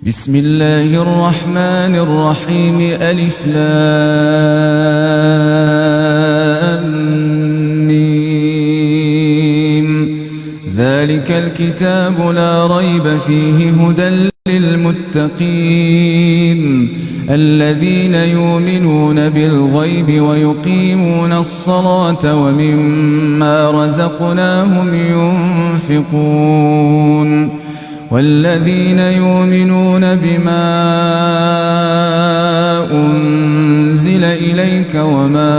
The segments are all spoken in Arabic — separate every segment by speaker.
Speaker 1: بسم الله الرحمن الرحيم ألف لام ميم ذلك الكتاب لا ريب فيه هدى للمتقين الذين يؤمنون بالغيب ويقيمون الصلاة ومما رزقناهم ينفقون والذين يؤمنون بما أنزل إليك وما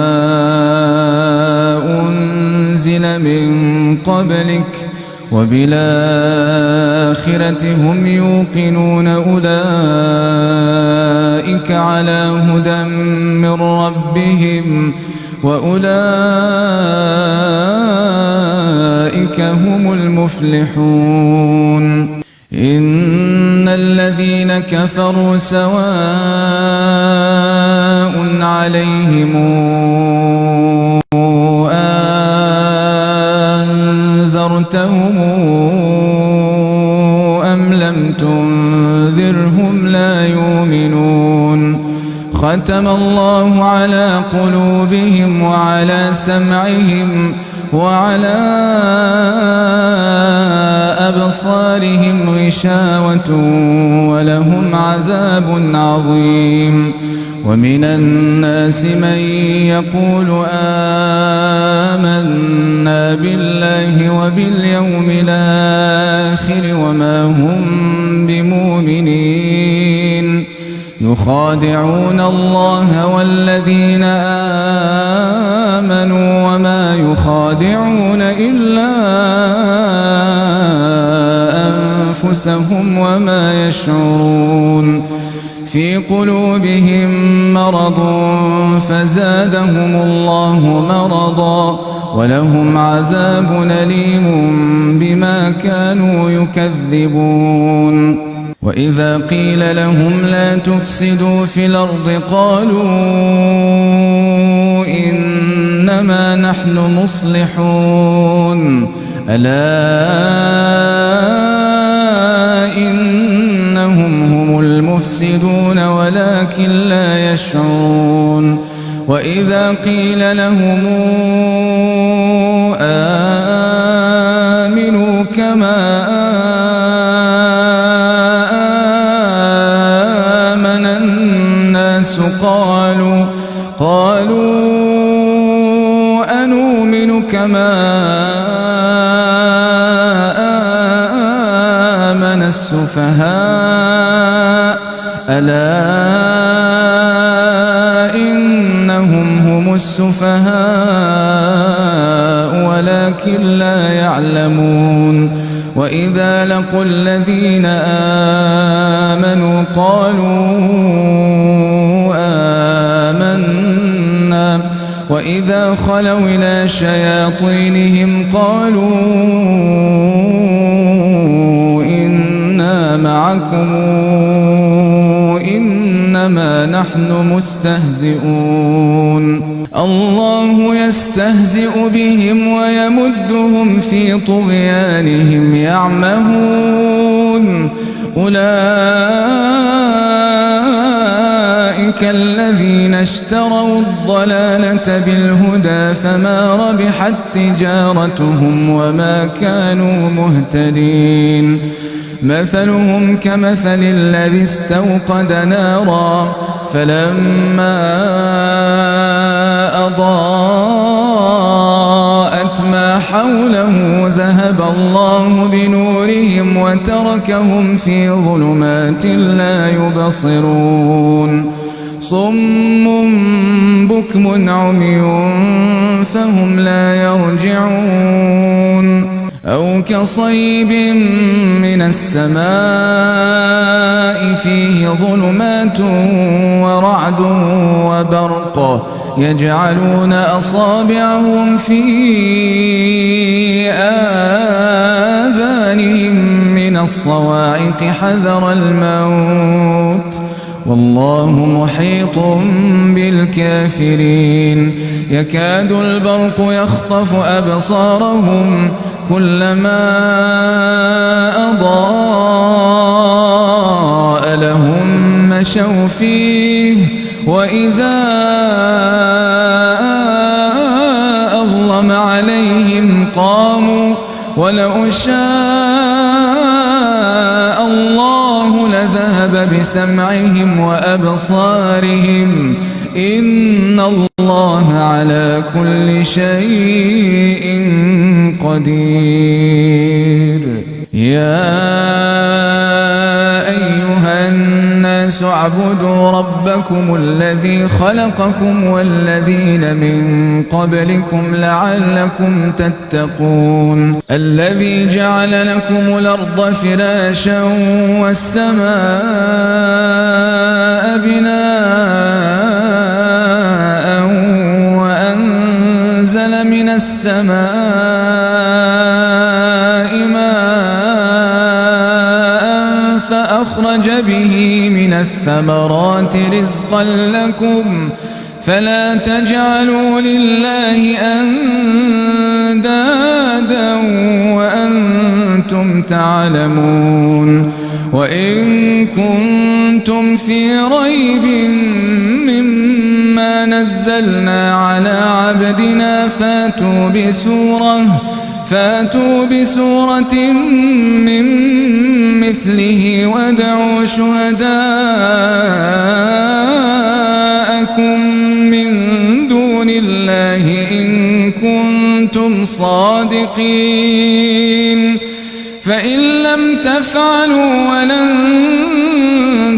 Speaker 1: أنزل من قبلك وبالآخرة هم يوقنون أولئك على هدى من ربهم وأولئك هم المفلحون إن الذين كفروا سواء عليهم أنذرتهم أم لم تنذرهم لا يؤمنون ختم الله على قلوبهم وعلى سمعهم وعلى أبصارهم غشاوة ولهم عذاب عظيم ومن الناس من يقول آمنا بالله وباليوم الآخر وما هم بمؤمنين يخادعون الله والذين آمنوا وما يخادعون إلا أنفسهم وما يشعرون في قلوبهم مرض فزادهم الله مرضا ولهم عذاب أليم بما كانوا يكذبون وإذا قيل لهم لا تفسدوا في الأرض قالوا إنما نحن مصلحون ألا إنهم هم المفسدون ولكن لا يشعرون وإذا قيل لهم آمنوا كما آمن الناس قالوا أنؤمن كما آمن السفهاء ألا إنهم هم السفهاء ولكن لا يعلمون وإذا لقوا الذين آمنوا قالوا آمنا وإذا خلوا إلى شياطينهم قالوا إنا معكم إنما نحن مستهزئون الله يستهزئ بهم ويمدهم في طغيانهم يعمهون أولئك الذين اشتروا الضلالة بالهدى فما ربحت تجارتهم وما كانوا مهتدين مثلهم كمثل الذي استوقد نارا فلما أضاءت ما حوله ذهب الله بنورهم وتركهم في ظلمات لا يبصرون صم بكم عمي فهم لا يرجعون أو كصيب من السماء فيه ظلمات ورعد وبرق يجعلون أصابعهم في آذانهم من الصواعق حذر الموت والله محيط بالكافرين يكاد البرق يخطف أبصارهم كلما أضاء استقاء لهم مشوا فيه، وإذا أظلم عليهم قاموا، ولو شاء الله لذهب بسمعهم وأبصارهم، إن الله على كل شيء قدير. يا أيها الناس اعبدوا ربكم الذي خلقكم والذين من قبلكم لعلكم تتقون. الذي جعل لكم الأرض فراشا والسماء بناء وأنزل من السماء ماء فأخرج به من الثمرات رزقا لكم، فلا تجعلوا لله أندادا وأنتم تعلمون. وإن كنتم في ريب مما نزلنا على عبدنا فاتوا بسورة من مثله وادعوا شهداءكم من دون الله إن كنتم صادقين. فإن لم تفعلوا ولن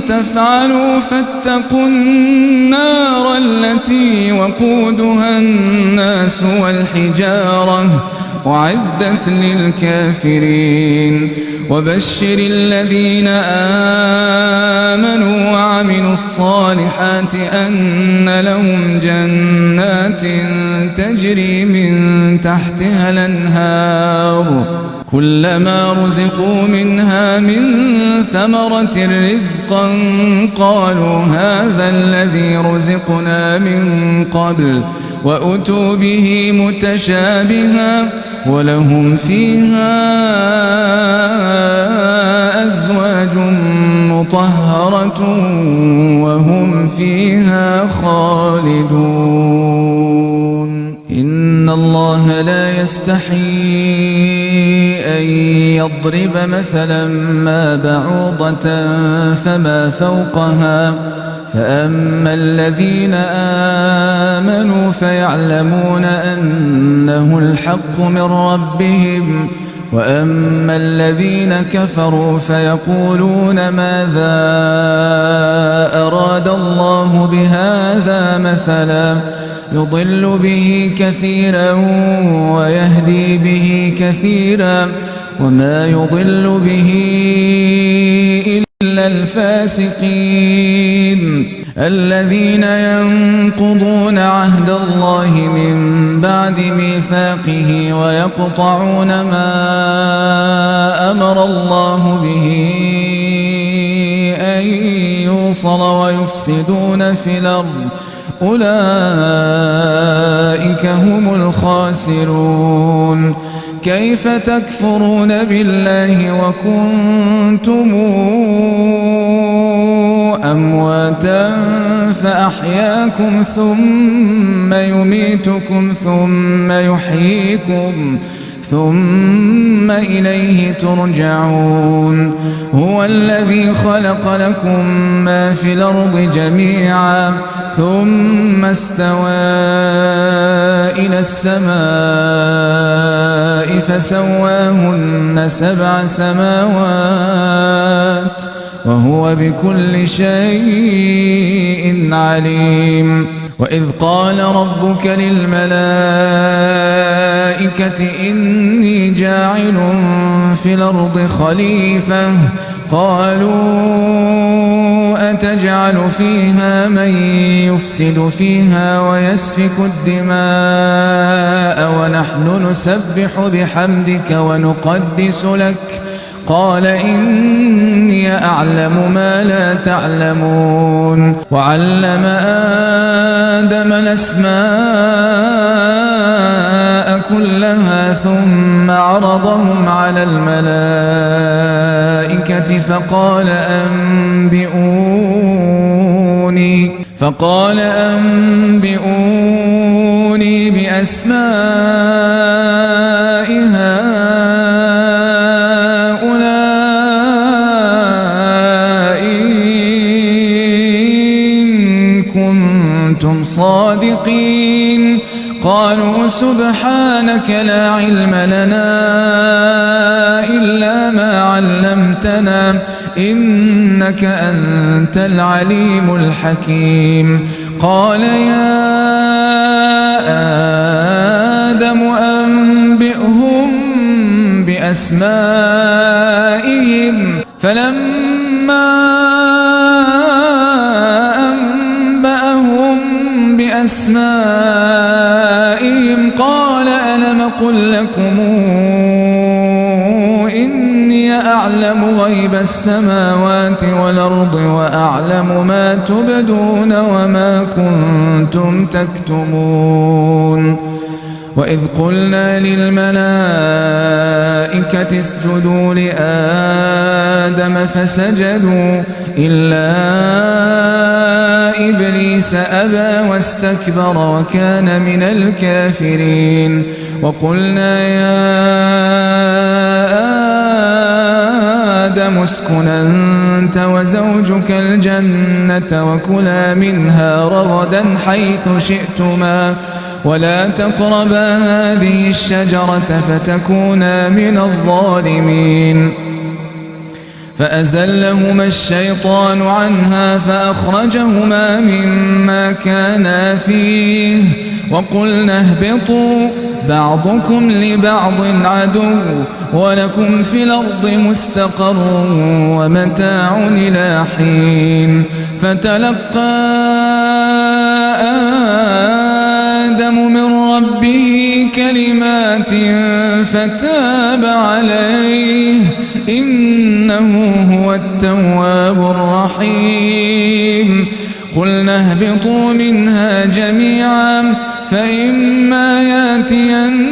Speaker 1: تفعلوا فاتقوا النار التي وقودها الناس والحجارة أعدت للكافرين. وبشر الذين آمنوا وعملوا الصالحات أن لهم جنات تجري من تحتها الأنهار، كلما رزقوا منها من ثمرة رزقا قالوا هذا الذي رزقنا من قبل، وأتوا به متشابها، ولهم فيها أزواج مطهرة وهم فيها خالدون. إن الله لا يستحيي أن يضرب مثلا ما بعوضة فما فوقها، فأما الذين آمنوا فيعلمون أنه الحق من ربهم، وأما الذين كفروا فيقولون ماذا أراد الله بهذا مثلا، يضل به كثيرا ويهدي به كثيرا، وما يضل به إلا الفاسقين الذين ينقضون عهد الله من بعد ميثاقه ويقطعون ما أمر الله به أن يوصل ويفسدون في الأرض، أولئك هم الخاسرون. كيف تكفرون بالله وكنتم أمواتا فأحياكم ثم يميتكم ثم يحييكم ثم إليه ترجعون. هو الذي خلق لكم ما في الأرض جميعا ثم استوى إلى السماء فسواهن 7 سماوات وهو بكل شيء عليم. وإذ قال ربك للملائكة إني جاعل في الأرض خليفة، قالوا أتجعل فيها من يفسد فيها ويسفك الدماء ونحن نسبح بحمدك ونقدس لك، قال إني أعلم ما لا تعلمون. وعلم آدم الأسماء كلها ثم عرضهم على الملائكة الملائكة فقال أنبئوني بأسماء هؤلاء إن كنتم صادقين. قالوا سبحانك لا علم لنا إلا ما علمتنا إنك أنت العليم الحكيم. قال يا آدم أنبئهم بأسمائهم فلما أنبأهم بأسمائهم قال ألم أقل لكم إني أعلم غيب السماوات والأرض وأعلم ما تبدون وما كنتم تكتمون. وإذ قلنا للملائكة اسجدوا لآدم فسجدوا إلا إبليس أبى واستكبر وكان من الكافرين. وقلنا يا آدم اسكن أنت وزوجك الجنة وكلا منها رغدا حيث شئتما ولا تقربا هذه الشجرة فتكونا من الظالمين. فأزلهما الشيطان عنها فأخرجهما مما كانا فيه وقلنا اهبطوا بعضكم لبعض عدو ولكم في الأرض مستقر ومتاع إلى حين. فتلقى آدم من ربه كلمات فتاب عليه إنه هو التواب الرحيم. قلنا اهبطوا منها جميعا فإما ياتينكم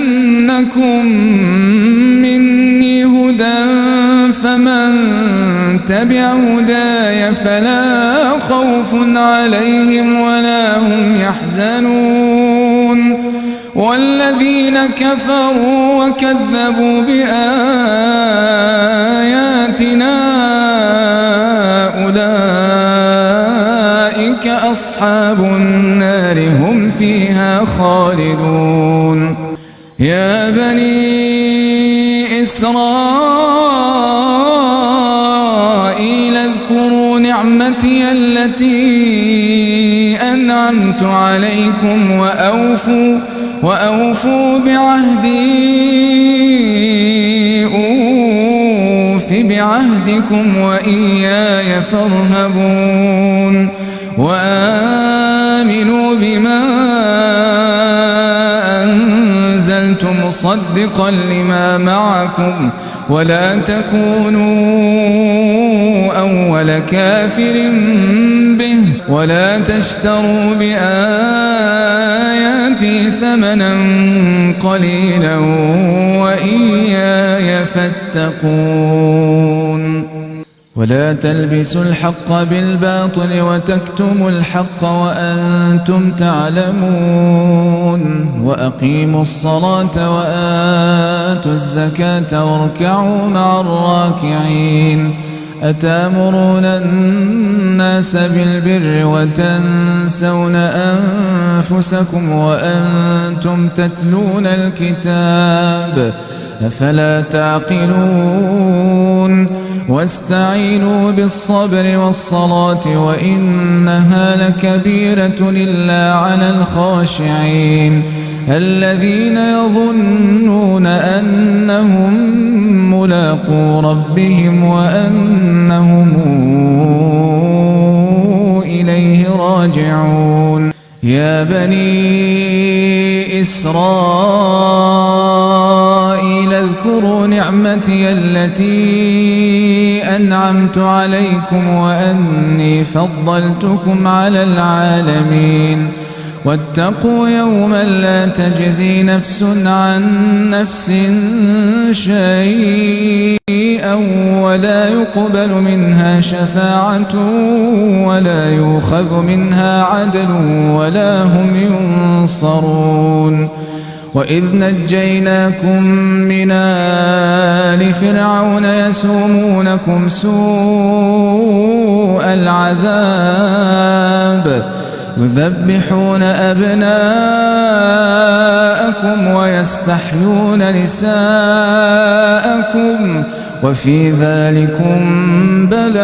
Speaker 1: مني هدى فمن تبع هداي فلا خوف عليهم ولا هم يحزنون. والذين كفروا وكذبوا بآياتنا أولئك أصحاب النار هم فيها خالدون. يا بني إسرائيل اذكروا نعمتي التي أنعمت عليكم وأوفوا بعهدي أوف بعهدكم وإياي فارهبون. وآمنوا بما أنزلت مصدقا لما معكم ولا تكونوا أول كافر به ولا تشتروا بآياتي ثمنا قليلا وإياي فاتقون. ولا تلبسوا الحق بالباطل وتكتموا الحق وأنتم تعلمون. وأقيموا الصلاة وآتوا الزكاة واركعوا مع الراكعين. أتأمرون الناس بالبر وتنسون أنفسكم وأنتم تتلون الكتاب أفلا تعقلون. واستعينوا بالصبر والصلاة وإنها لكبيرة إلا على الخاشعين الذين يظنون أنهم ملاقو ربهم وأنهم إليه راجعون. يا بني إسرائيل اذكروا نعمتي التي أنعمت عليكم وأني فضلتكم على العالمين. واتقوا يوما لا تجزي نفس عن نفس شيئا ولا يقبل منها شفاعة ولا يؤخذ منها عدل ولا هم ينصرون. وإذ نجيناكم من آل فرعون يسومونكم سوء العذاب يذبحون أبناءكم ويستحيون نساءكم وفي ذلكم بلاء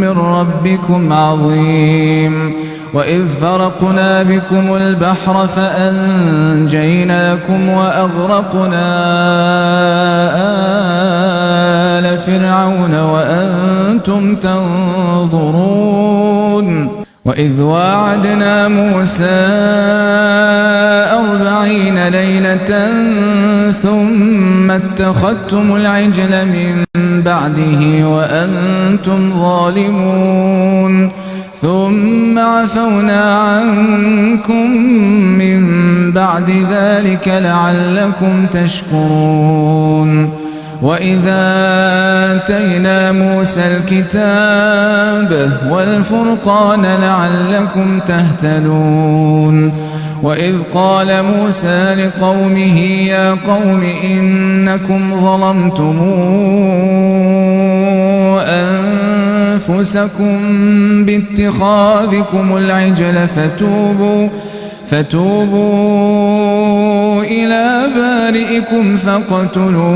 Speaker 1: من ربكم عظيم. وإذ فرقنا بكم البحر فأنجيناكم وأغرقنا آل فرعون وأنتم تنظرون. وإذ واعدنا موسى 40 ليلة ثم اتخذتم العجل من بعده وأنتم ظالمون ثم عفونا عنكم من بعد ذلك لعلكم تشكرون. وإذا آتينا موسى الكتاب والفرقان لعلكم تهتدون. وإذ قال موسى لقومه يا قوم إنكم ظلمتم أنفسكم باتخاذكم العجل فتوبوا إلى بارئكم فاقتلوا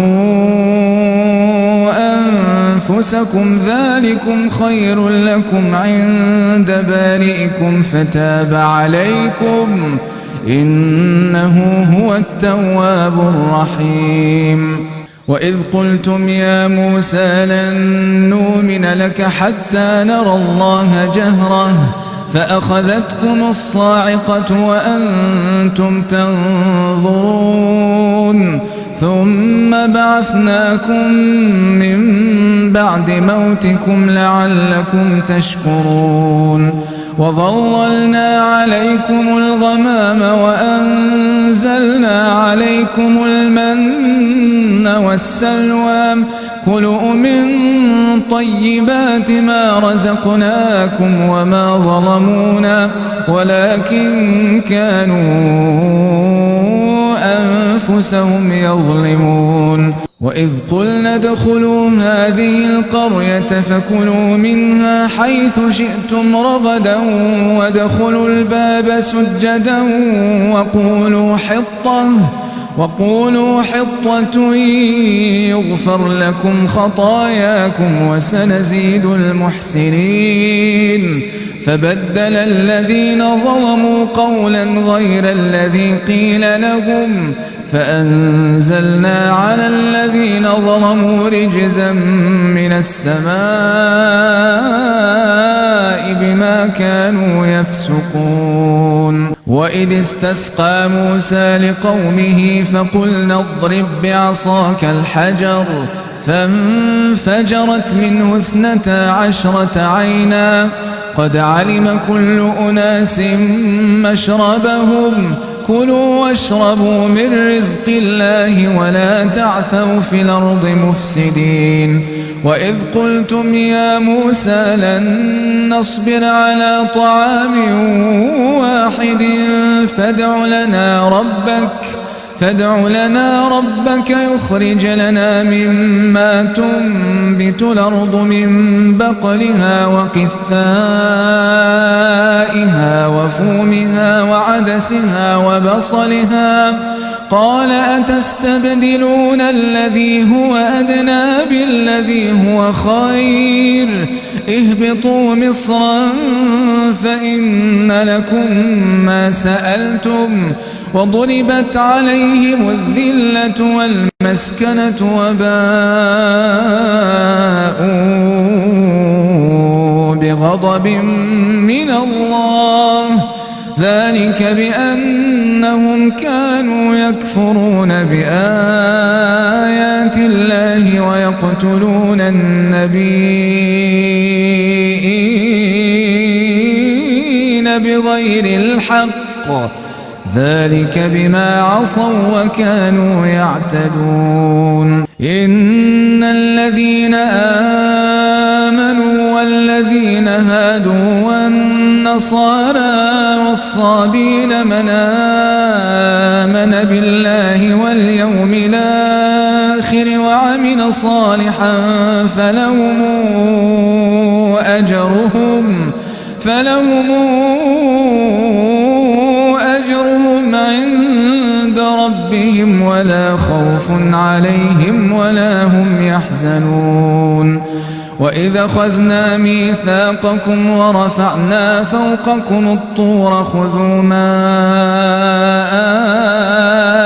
Speaker 1: أنفسكم ذلكم خير لكم عند بارئكم فتاب عليكم إنه هو التواب الرحيم. وإذ قلتم يا موسى لن نؤمن لك حتى نرى الله جهرة فأخذتكم الصاعقة وأنتم تنظرون ثم بعثناكم من بعد موتكم لعلكم تشكرون. وظللنا عليكم الغمام وأنزلنا عليكم المن والسلوى كلوا من طيبات ما رزقناكم وما ظلمونا ولكن كانوا أنفسهم يظلمون. وإذ قلنا ادخلوا هذه القرية فكلوا منها حيث شئتم رغدا وادخلوا الباب سجدا وقولوا حطة يغفر لكم خطاياكم وسنزيد المحسنين. فبدل الذين ظلموا قولا غير الذي قيل لهم فأنزلنا على الذين ظلموا رجزا من السماء بما كانوا يفسقون. وإذ استسقى موسى لقومه فقلنا اضرب بعصاك الحجر فانفجرت منه 12 عينا قد علم كل أناس مشربهم كلوا واشربوا من رزق الله ولا تعثوا في الأرض مفسدين. وإذ قلتم يا موسى لن نصبر على طعام واحد فادع لنا ربك يخرج لنا مما تنبت الأرض من بقلها وقثائها وفومها وعدسها وبصلها قال أتستبدلون الذي هو أدنى بالذي هو خير اهبطوا مصرا فإن لكم ما سألتم وضربت عليهم الذلة والمسكنة وباءوا بغضب من الله ذلك بأنهم كانوا يكفرون بآيات الله ويقتلون النبيين بالحق ذلك بما عصوا وكانوا يعتدون إن الذين آمنوا والذين هادوا والنصارى والصابين من آمن بالله واليوم الآخر وعمل صالحا فلهم أجرهم عند ربهم ولا خوف عليهم ولا هم يحزنون وإذا أخذنا ميثاقكم ورفعنا فوقكم الطور خذوا ما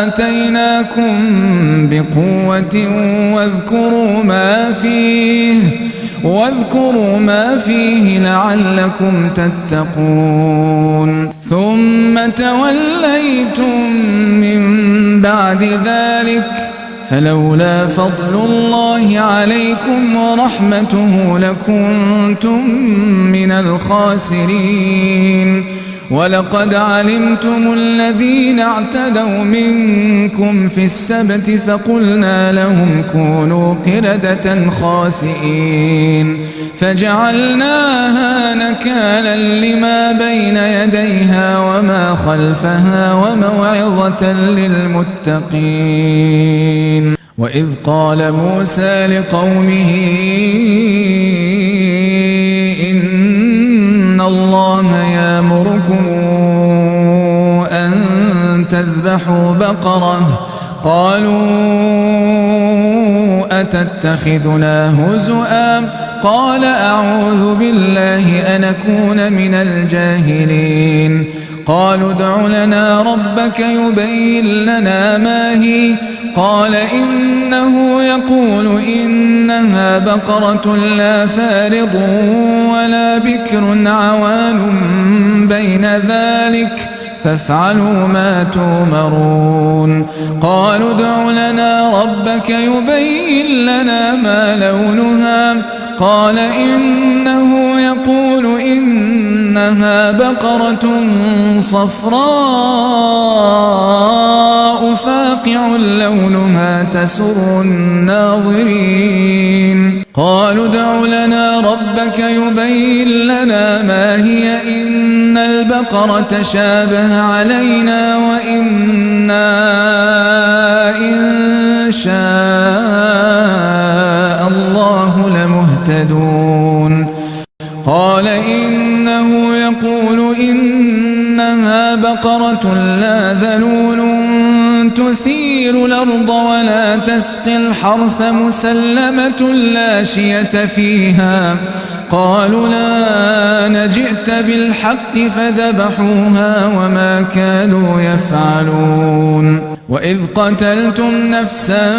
Speaker 1: آتيناكم بقوة واذكروا ما فيه لعلكم تتقون ثم توليتم من بعد ذلك فلولا فضل الله عليكم ورحمته لكنتم من الخاسرين ولقد علمتم الذين اعتدوا منكم في السبت فقلنا لهم كونوا قردة خاسئين فجعلناها نكالا لما بين يديها وما خلفها وموعظة للمتقين وإذ قال موسى لقومه إن الله يأمركم أن تذبحوا بقرة قالوا أتتخذنا هزؤا قال أعوذ بالله أن أكون من الجاهلين قالوا ادع لنا ربك يبين لنا ما هي قال إنه يقول إنها بقرة لا فارض ولا بكر عوان بين ذلك فافعلوا ما تؤمرون قالوا ادع لنا ربك يبين لنا ما لونها قال إنه يقول إنها بقرة صفراء فاقع لونها تسر الناظرين قالوا ادع لنا ربك يبين لنا ما هي إن البقرة شابه علينا وإنا إن شاء الله لمهتدون قال إنه يقول إنها بقرة لا ذلول تثير الأرض ولا تسقي الحرث مسلمة لا شية فيها قالوا لا نجئت بالحق فذبحوها وما كانوا يفعلون وإذ قتلتم نفسا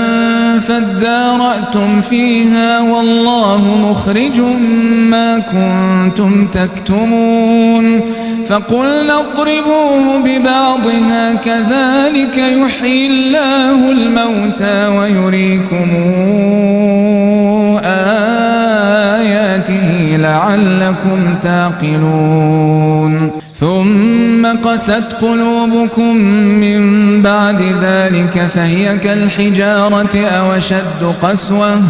Speaker 1: فادارأتم فيها والله مخرج ما كنتم تكتمون فقلنا اضربوه ببعضها كذلك يحيي الله الموتى ويريكم آياته لعلكم تعقلون ثم قست قلوبكم من بعد ذلك فهي كالحجارة أو أشد قسوة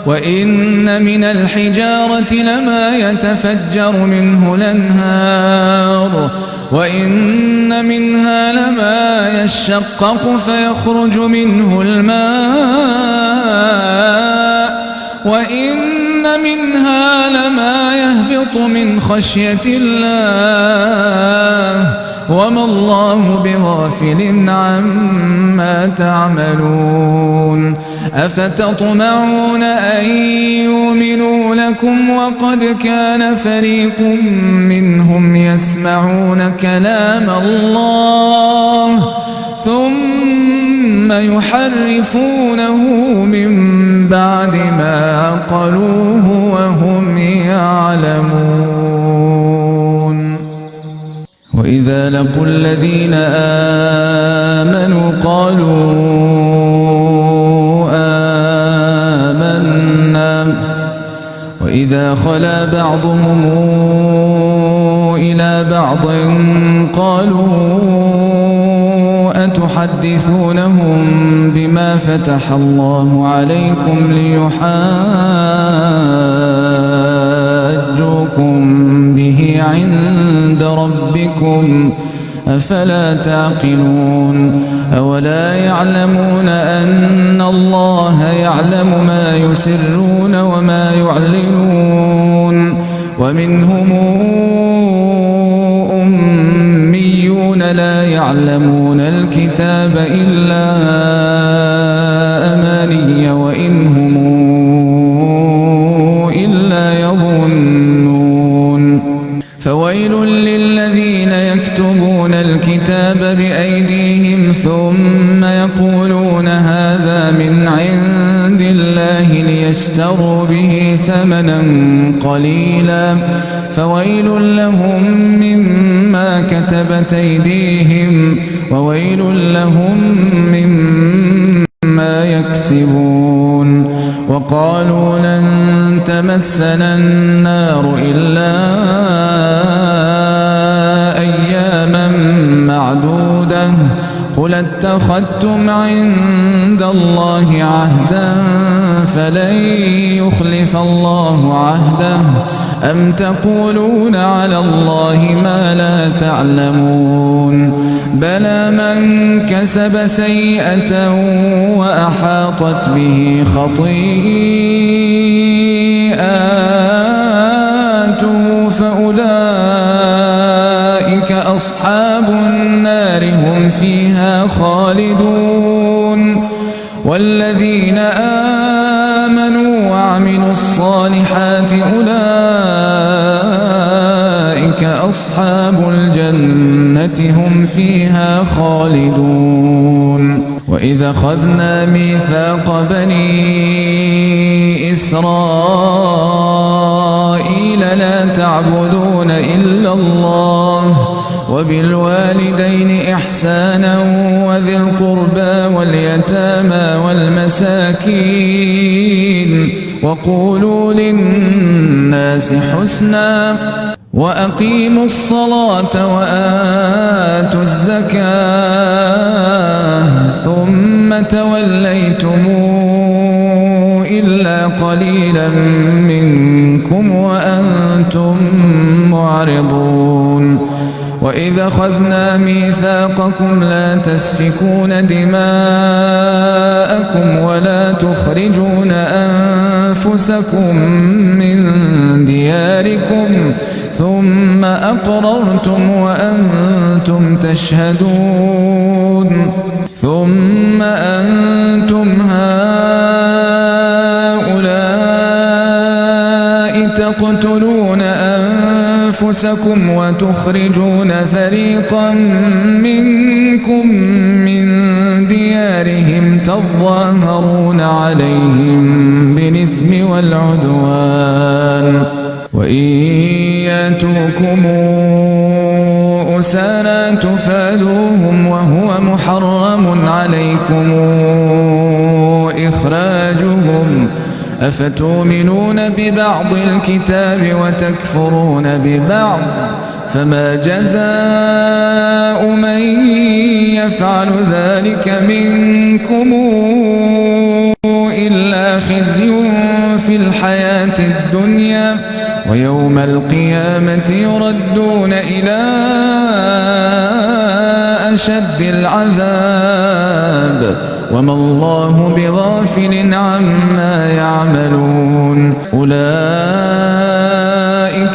Speaker 1: وإن من الحجارة لما يتفجر منه الأنهار وإن منها لما يشقق فيخرج منه الماء وإن منها لما يهبط من خشية الله وما الله بغافل عما تعملون أفتطمعون أن يؤمنوا لكم وقد كان فريق منهم يسمعون كلام الله ثم يحرفونه من بعد ما عقلوه وهم يعلمون وإذا لقوا الذين آمنوا قالوا آمنا وإذا خلا بعضهم إلى بعض قالوا أتحدثونهم بما فتح الله عليكم ليحاجوكم به عند ربكم أفلا تعقلون أولا يعلمون أن الله يعلم ما يسرون وما يعلنون ومنهم أميون لا يعلمون الكتاب إلا أماني وإن هم إلا يظنون فويل للذين يكتبون الكتاب بأيديهم ثم يقولون هذا من عند الله ليشتروا به ثمنا قليلا فويل لهم مما كتبت أيديهم وويل لهم مما يكسبون وقالوا لن تمسنا النار إلا أياما معدودة قل اتخذتم عند الله عهدا فلن يخلف الله عهده أم تقولون على الله ما لا تعلمون بلى من كسب سيئة وأحاطت به خطيئاته فأولئك أصحاب النار هم فيها خالدون والذين آمنوا وعملوا الصالحات أولئك أصحاب الجنة هم فيها خالدون وإذا أخذنا ميثاق بني إسرائيل لا تعبدون إلا الله وبالوالدين إحسانا وذي القربى واليتامى والمساكين وقولوا للناس حسنا وأقيموا الصلاة وآتوا الزكاة ثم توليتم إلا قليلا منكم وأنتم معرضون وإذا أخذنا ميثاقكم لا تسفكون دماءكم ولا تخرجون أنفسكم من دياركم ثم أقررتم وأنتم تشهدون ثم أنتم هؤلاء تقتلون أنفسكم وتخرجون فريقا منكم من ديارهم تظاهرون عليهم بالإثم والعدوان وإن ياتوكم أسارى تفادوهم وهو محرم عليكم إخراجهم أفتؤمنون ببعض الكتاب وتكفرون ببعض فما جزاء من يفعل ذلك منكم إلا خزي في الحياة الدنيا ويوم القيامة يردون إلى أشد العذاب وما الله بغافل عما يعملون أولئك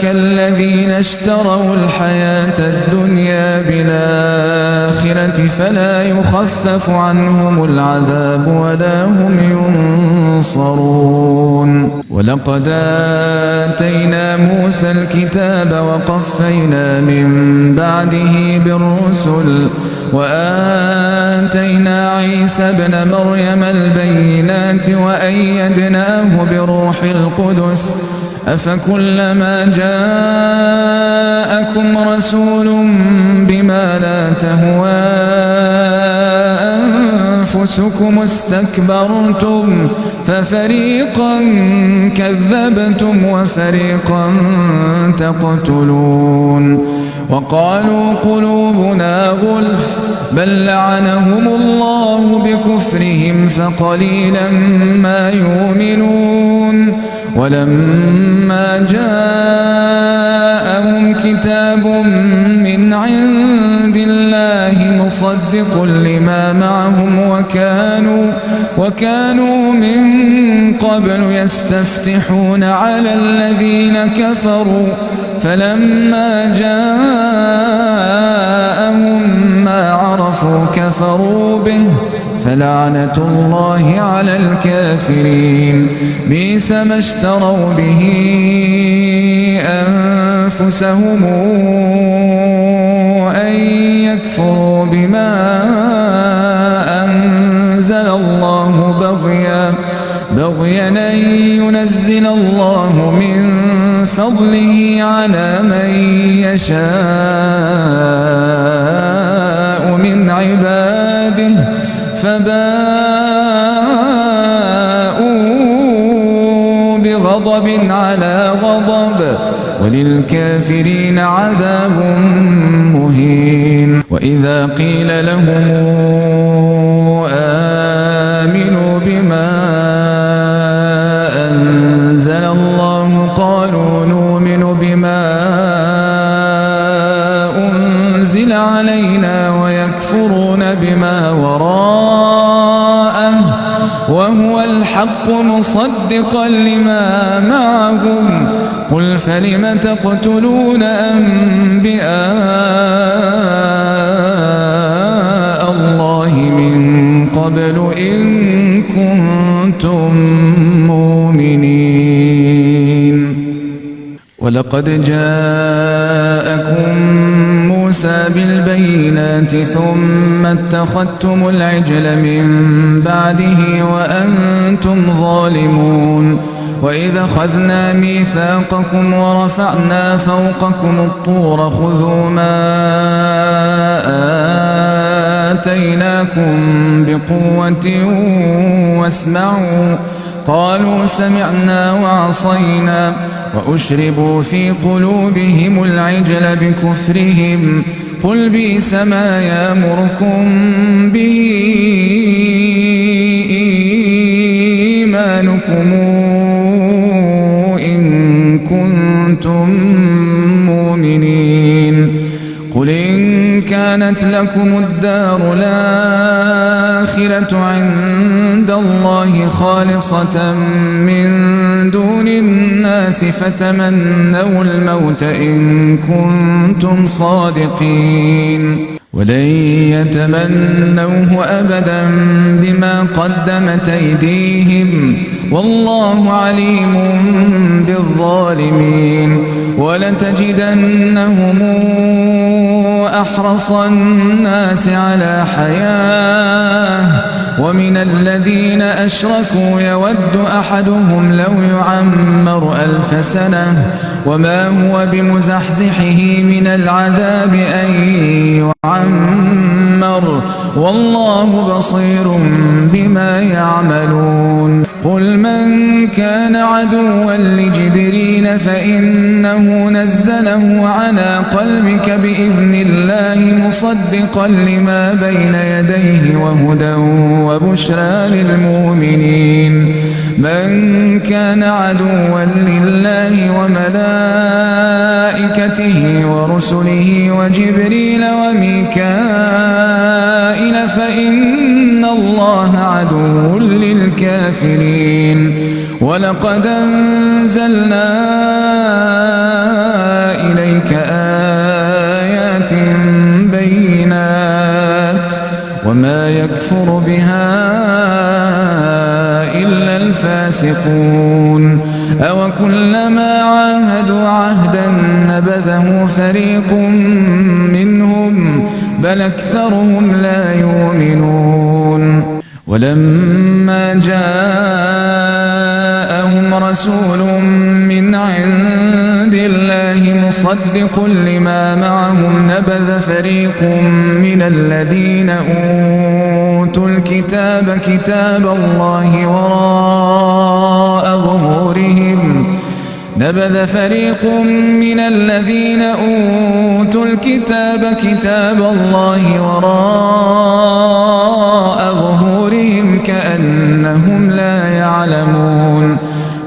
Speaker 1: الذين اشتروا الحياة الدنيا بالآخرة فلا يخفف عنهم العذاب ولا هم ينصرون ولقد آتينا موسى الكتاب وقفينا من بعده بالرسل وآتينا عيسى ابن مريم البينات وأيدناه بروح القدس أفكلما جاءكم رسول بما لا تهوى أنفسكم استكبرتم ففريقا كذبتم وفريقا تقتلون وقالوا قلوبنا غلف بل لعنهم الله بكفرهم فقليلا ما يؤمنون ولما جاءهم كتاب من عند الله مصدق لما معهم وكانوا من قبل يستفتحون على الذين كفروا فلما جاءهم ما عرفوا كفروا به فلعنة الله على الكافرين بئس ما اشتروا به أنفسهم أن يكفروا بما أنزل الله بغيا أن ينزل الله من فضله على من يشاء من عباده فباءوا بغضب على غضب وللكافرين عذاب مهين وإذا قيل لهم آمنوا بما أنزل الله قالوا نؤمن بما أنزل علينا ويكفرون بما وراءه وهو الحق مصدقا لما معهم قل فلم تقتلون أنبياء الله من قبل إن كنتم مؤمنين ولقد جاءكم موسى بالبينات ثم اتخذتم العجل من بعده وأنتم ظالمون وإذا أخذنا ميثاقكم ورفعنا فوقكم الطور خذوا ما آتيناكم بقوة واسمعوا قالوا سمعنا وعصينا وأشربوا في قلوبهم العجل بكفرهم قل بئس ما يأمركم به إيمانكم إن كنتم مؤمنين قل إن كانت لكم الدار الآخرة عند الله خالصة من دون الناس فتمنوا الموت إن كنتم صادقين ولن يتمنوه أبدا بما قدمت أيديهم والله عليم بالظالمين ولتجدنهم أحرص الناس على حياة ومن الذين أشركوا يود أحدهم لو يعمر 1000 سنة وما هو بمزحزحه من العذاب أن يعمر والله بصير بما يعملون قل من كان عدوا لجبريل فإنه نزله على قلبك بإذن الله مصدقا لما بين يديه وهدى وبشرى للمؤمنين من كان عدوا لله وملائكته ورسله وجبريل وميكائيل فإن الله عدو للكافرين ولقد أنزلنا إليك آيات بينات وما يكفر بها إلا الفاسقون أوكلما عاهدوا عهدا نبذه فريق منهم بل أكثرهم لا يؤمنون ولما جاءهم رسول من عند الله مصدق لما معهم نبذ فريق من الذين أوتوا الكتاب كتاب الله وراء ظهورهم نبذ فريق من الذين أوتوا الكتاب كتاب الله وراء ظهورهم كأنهم لا يعلمون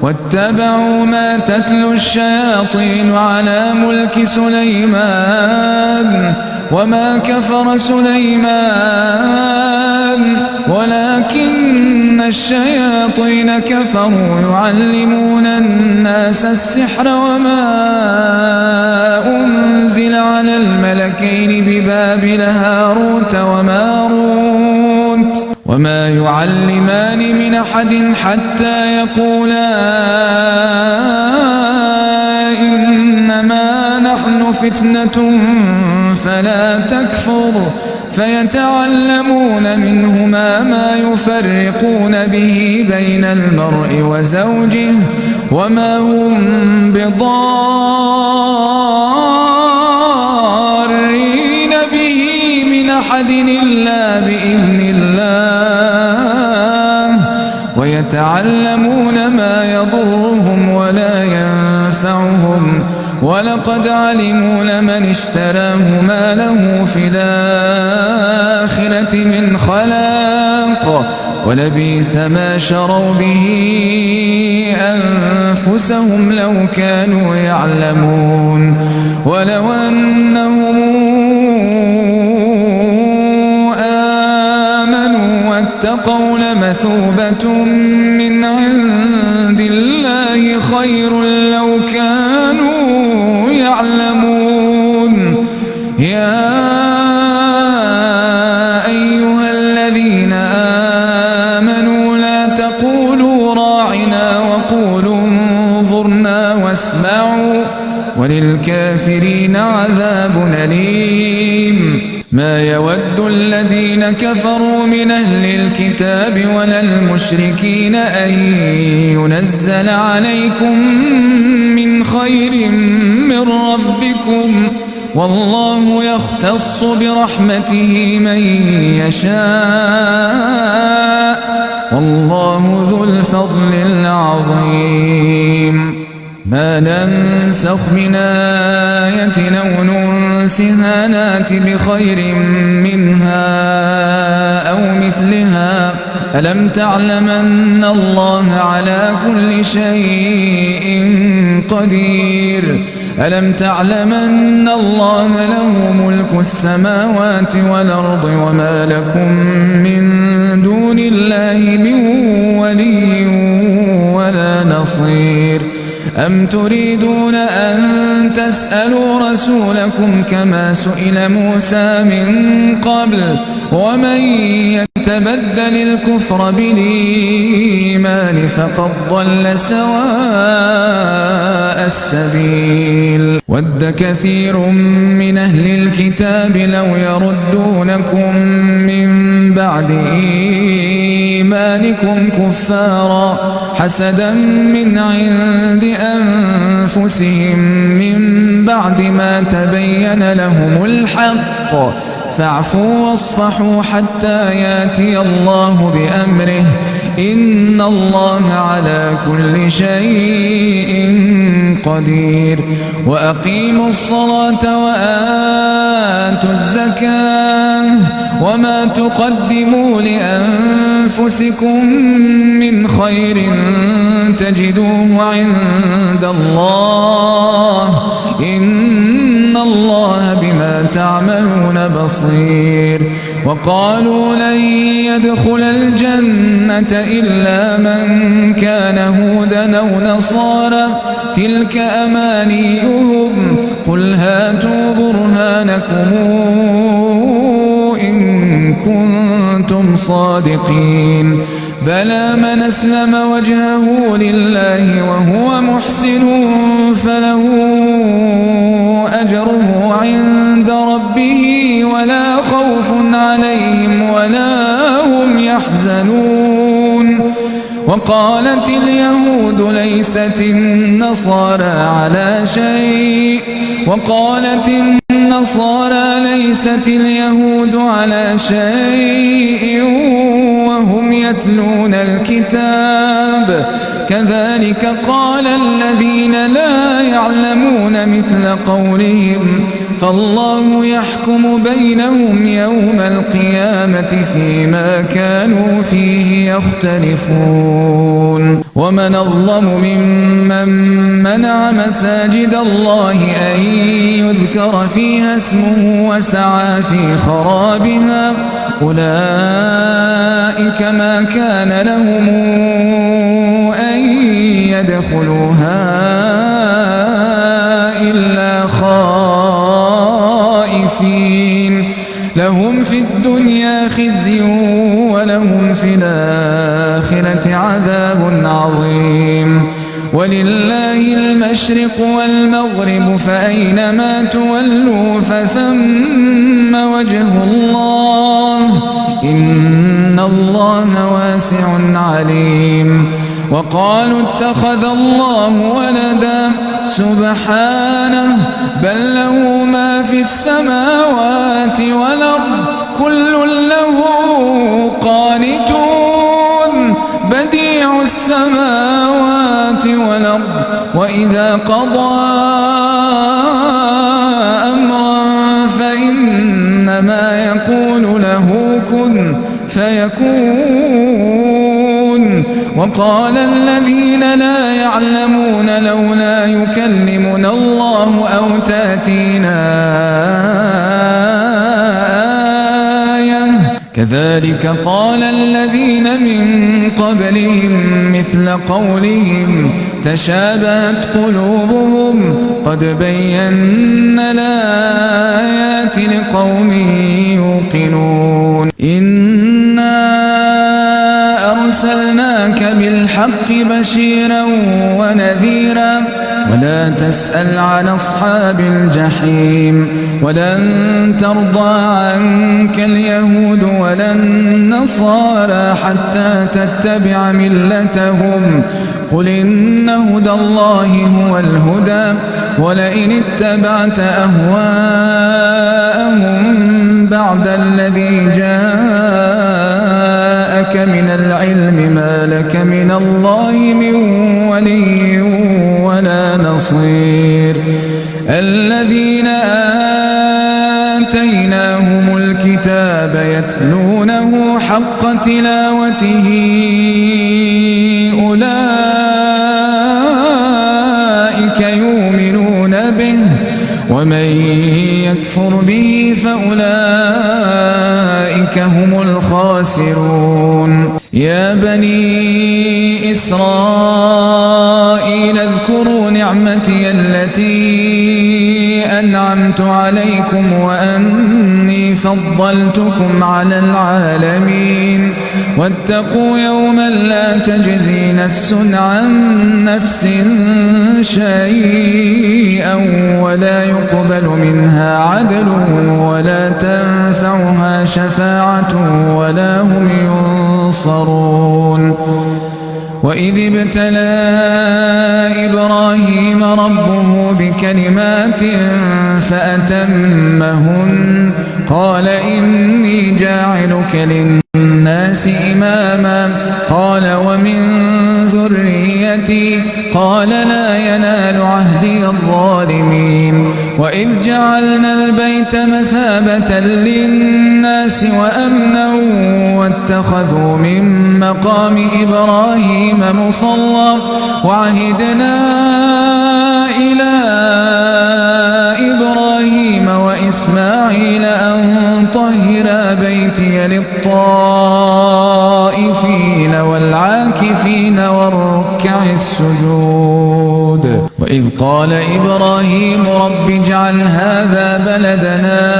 Speaker 1: واتبعوا ما تتلو الشياطين على ملك سليمان وما كفر سليمان ولكن الشياطين كفروا يعلمون الناس السحر وما أنزل على الملكين ببابل هاروت وماروت وما يعلمان من أحد حتى يقولا إنما نحن فتنة فلا تكفر فيتعلمون منهما ما يفرقون به بين المرء وزوجه وما هم بضارين به من أحد إلا بإذن الله ويتعلمون ما يضرهم ولا ينفعهم ولقد علموا لمن اشتراه ما له في الآخرة من خلاق ولبئس ما شروا به أنفسهم لو كانوا يعلمون ولو أنهم آمنوا واتقوا لمثوبة من عند الله خير لو كانوا يعلمون يا أيها الذين آمنوا لا تقولوا راعنا وقولوا انظرنا واسمعوا وللكافرين عذاب أليم ما يود الذين كفروا من أهل الكتاب ولا المشركين أن ينزل عليكم من خير من ربكم والله يختص برحمته من يشاء والله ذو الفضل العظيم ما ننسخ من آية أو ننسها نات بخير منها أو مثلها ألم تعلم أن الله على كل شيء قدير ألم تعلم أن الله له ملك السماوات والأرض وما لكم من دون الله من ولي ولا نصير أم تريدون أن تسألوا رسولكم كما سئل موسى من قبل ومن يتبدل الكفر بالإيمان فقد ضل سواء السبيل ود كثير من أهل الكتاب لو يردونكم من بعد إيمانكم كفارا حسدا من عند أنفسهم من بعد ما تبين لهم الحق فاعفوا واصفحوا حتى ياتي الله بأمره إن الله على كل شيء قدير وأقيموا الصلاة وآتوا الزكاة وما تقدموا لأنفسكم من خير تجدوه عند الله إن الله بما تعملون بصير وقالوا لن يدخل الجنة إلا من كان هودا أو نصارى تلك أمانيهم قل هاتوا برهانكم إن كنتم صادقين بلى من أسلم وجهه لله وهو محسن فله أجره عند ربه ولا خوف عليهم ولا هم يحزنون وقالت اليهود ليست النصارى على شيء وقالت والنصارى ليست اليهود على شيء وهم يتلون الكتاب كذلك قال الذين لا يعلمون مثل قولهم فالله يحكم بينهم يوم القيامة فيما كانوا فيه يختلفون ومن أظلم ممن منع مساجد الله أن يذكر فيها اسمه وسعى في خرابها أولئك ما كان لهم أن يدخلوها إلا خائفين لهم في الدنيا خزي ولهم في الآخرة عذاب عظيم ولله المشرق والمغرب فأينما تولوا فثم وجه الله إن الله واسع عليم وقالوا اتخذ الله ولدا سبحانه بل له ما في السماوات والأرض كل له قانتون بديع السماوات والأرض وإذا قضى أمرا فإنما يقول له كن فيكون وقال الذين لا يعلمون لولا يكلمنا الله أو تأتينا آية كذلك قال الذين من قبلهم مثل قولهم تشابهت قلوبهم قد بينا الآيات لقوم يوقنون إنا أرسلناك بالحق بشيرا ونذيرا ولا تسأل عن أصحاب الجحيم ولن ترضى عنك اليهود ولا النصارى حتى تتبع ملتهم قل إن هدى الله هو الهدى ولئن اتبعت أهواءهم بعد الذي جاءك من العلم ما لك من الله من ولي ولا نصير الذين آتيناهم الكتاب يتلونه حق تلاوته أولئك يؤمنون به ومن يكفر به فأولئك هم الخاسرون يا بني إسرائيل اذكروا نعمتي التي أنعمت عليكم وأني فضلتكم على العالمين واتقوا يوما لا تجزي نفس عن نفس شيئا ولا يقبل منها عدل ولا تنفعها شفاعة ولا هم ينصرون وإذ ابتلى إبراهيم ربه بكلمات فأتمهن قال إني جاعلك للناس إماما قال ومن ذريتي قال لا ينال عهدي الظالمين وإذ جعلنا البيت مثابة للناس وأمنا واتخذوا من مقام إبراهيم مصلى وعهدنا إلى إبراهيم وإسماعيل أن طهر بيتي للطائفين والعاكفين والركع السجود وإذ قال إبراهيم رب اجعل هذا بلدنا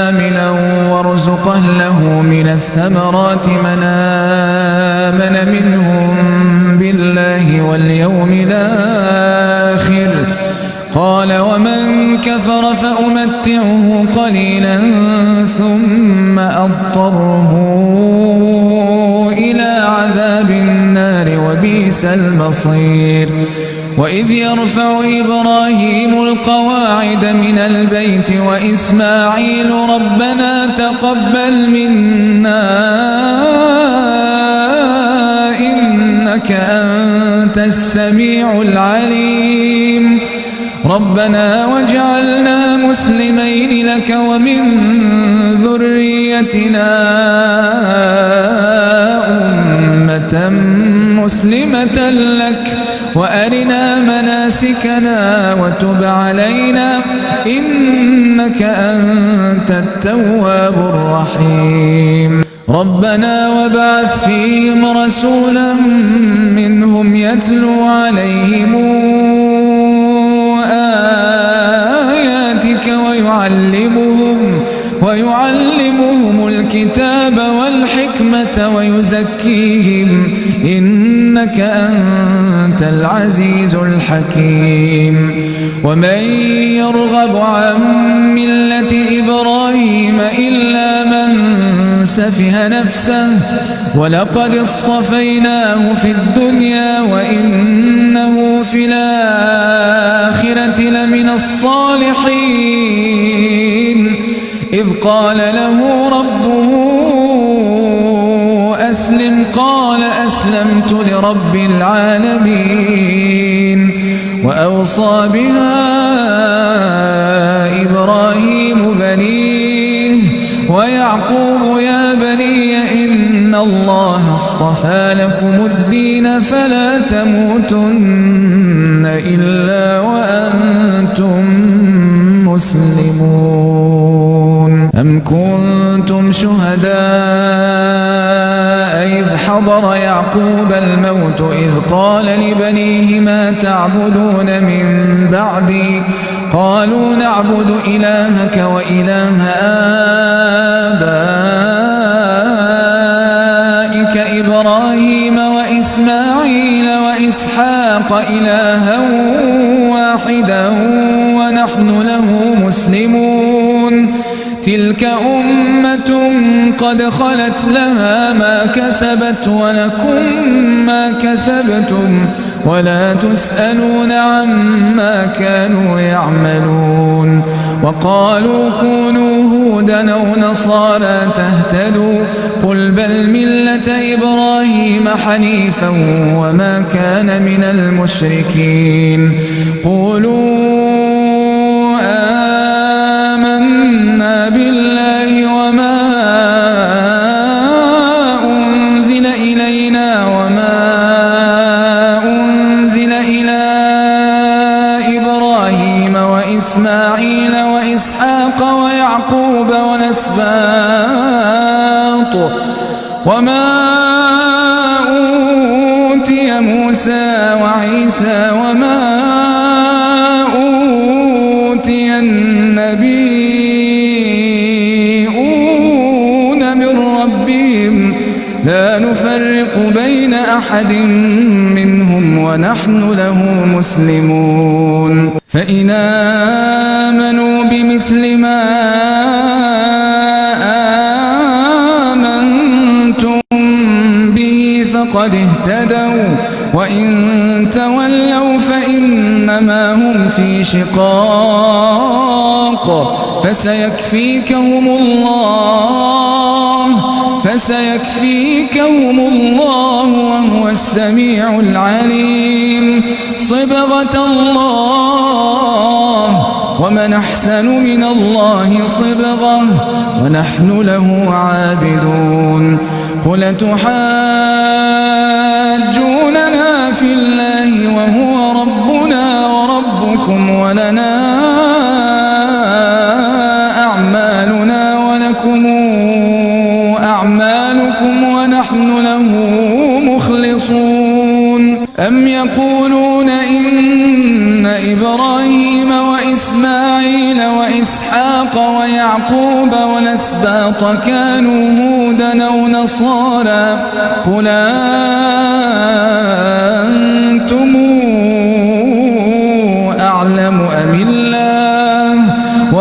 Speaker 1: آمنا وارزق أهله من الثمرات من آمن منهم بالله واليوم الآخر قال ومن كفر فأمتعه قليلا ثم أضطره إلى عذاب النار وبئس المصير وإذ يرفع إبراهيم القواعد من البيت وإسماعيل ربنا تقبل منا إنك أنت السميع العليم ربنا واجعلنا مسلمين لك ومن ذريتنا أمة مسلمة لك وأرنا مناسكنا وتب علينا إنك أنت التواب الرحيم ربنا وابعث فيهم رسولا منهم يتلو عليهم آياتك ويعلمهم الكتاب والحكمة ويزكيهم إنك أنت العزيز الحكيم ومن يرغب عن ملة إبراهيم إلا من سفه نفسه ولقد اصطفيناه في الدنيا وإنه في الآخرة لمن الصالحين إذ قال له ربه أسلم قال أسلمت لرب العالمين وأوصى بها إبراهيم بنيه ويعقوب يا بني إن الله اصطفى لكم الدين فلا تموتن إلا وأنتم مسلمون أم كنتم شهداء إذ حضر يعقوب الموت إذ قال لبنيه ما تعبدون من بعدي قالوا نعبد إلهك وإله آبائك إبراهيم وإسماعيل وإسحاق إلها واحدا ونحن له مسلمون تلك أمة قد خلت لها ما كسبت ولكم ما كسبتم ولا تسألون عما كانوا يعملون وقالوا كونوا هودا أو نصارى تهتدوا قل بل ملة إبراهيم حنيفا وما كان من المشركين قولوا آمنا بالله وما أنزل إلينا وما أنزل إلى إبراهيم وإسماعيل وإسحاق ويعقوب والأسباط وما أوتي موسى وعيسى وما أوتي النبيون من ربهم لا نفرق بين أحد منهم ونحن له مسلمون فإن آمنوا بمثل ما آمنتم به فقد اهتدوا وإن تولوا فإنما هم في شقاق فسيكفيكهم الله وهو السميع العليم صبغة الله ومن أحسن من الله صبغة ونحن له عابدون قل تحاجوننا في الله وهو ربنا وربكم ولنا أعمالنا ولكم أعمالكم ونحن له مخلصون أم يقولون إن إبراهيم وإسماعيل وإسحاق ويعقوب والأسباط كانوا هودا أو نصارى قل أنتم أعلم أم الله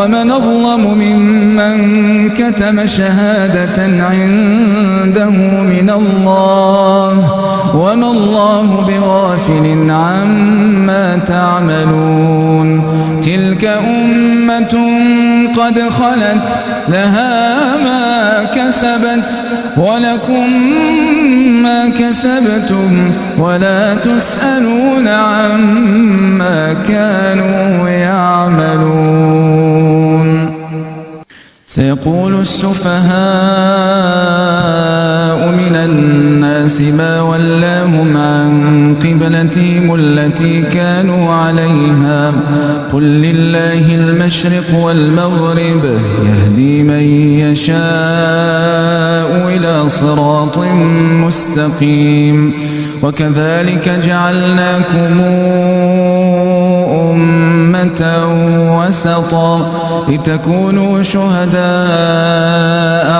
Speaker 1: ومن أظلم ممن كتم شهادة عنده من الله وما الله بغافل عما تعملون تلك أمة قد خلت لها ما كسبت ولكم ما كسبتم ولا تسألون عما كانوا يعملون سيقول السفهاء من الناس ما ولاهم عن قبلتهم التي كانوا عليها قل لله المشرق والمغرب يهدي من يشاء إلى صراط مستقيم وكذلك جعلناكم أمة وسطا لتكونوا شهداء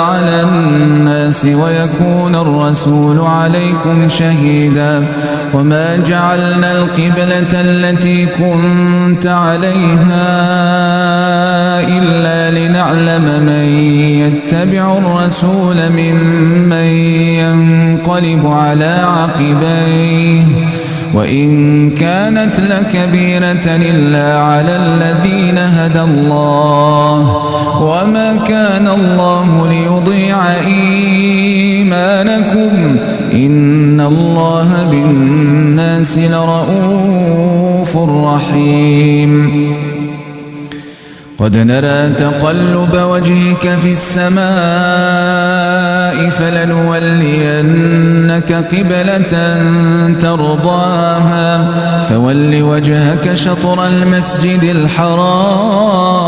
Speaker 1: على الناس ويكون الرسول عليكم شهيدا وما جعلنا القبلة التي كنت عليها إلا لنعلم من يتبع الرسول ممن ينقلب على عقبيه وإن كانت لكبيرة إلا على الذين هدى الله وما كان الله ليضيع إيمانكم إن الله بالناس لرؤوف رحيم قد نرى تقلب وجهك في السماء فلنولينك قبلة ترضاها فول وجهك شطر المسجد الحرام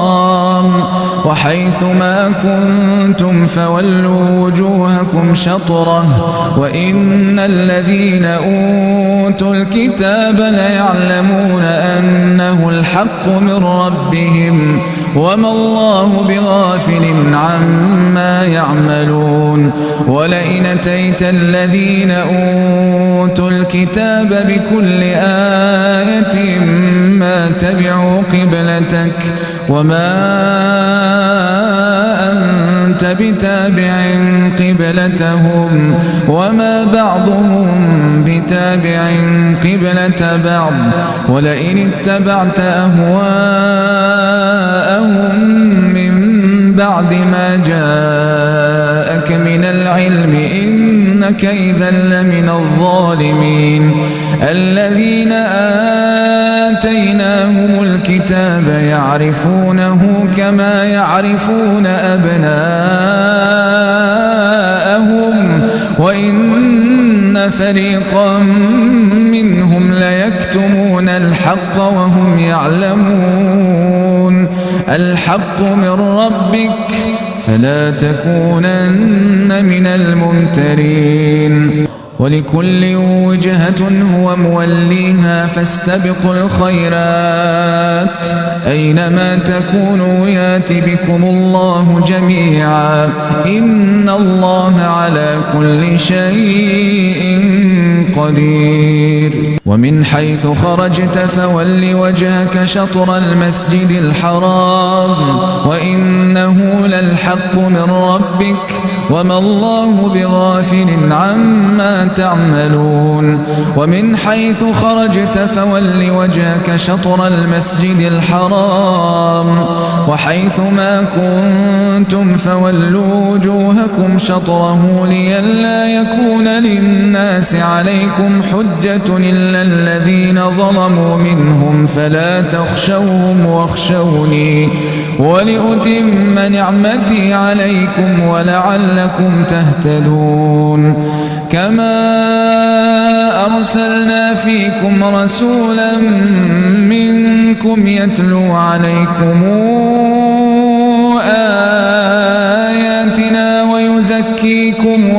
Speaker 1: وحيث ما كنتم فولوا وجوهكم شطره وإن الذين أوتوا الكتاب ليعلمون أنه الحق من ربهم وما الله بغافل عما يعملون ولئن أتيت الذين أوتوا الكتاب بكل آية ما تبعوا قبلتك وما أنت بتابع قبلتهم وما بعضهم بتابع قبلة بعض ولئن اتبعت أهواءهم من بعد ما جاءك من العلم إنك إذا لمن الظالمين الذين آتيناهم الكتاب يعرفونه كما يعرفون أبناءهم وإن فريقا منهم ليكتمون الحق وهم يعلمون الحق من ربك فلا تكونن من الممترين ولكل وجهة هو موليها فاستبقوا الخيرات أينما تكونوا يات بكم الله جميعا إن الله على كل شيء قدير ومن حيث خرجت فول وجهك شطر المسجد الحرام وإنه للحق من ربك وما الله بغافل عما تعملون ومن حيث خرجت فول وجهك شطر المسجد الحرام وحيث ما كنتم فولوا وجوهكم شطره لئلا يكون للناس عليكم حجة إلا الذين ظلموا منهم فلا تخشوهم واخشوني ولأتم نعمتي عليكم ولعلكم تهتدون كما أرسلنا فيكم رسولا منكم يتلو عليكم آياتنا ويزكيكم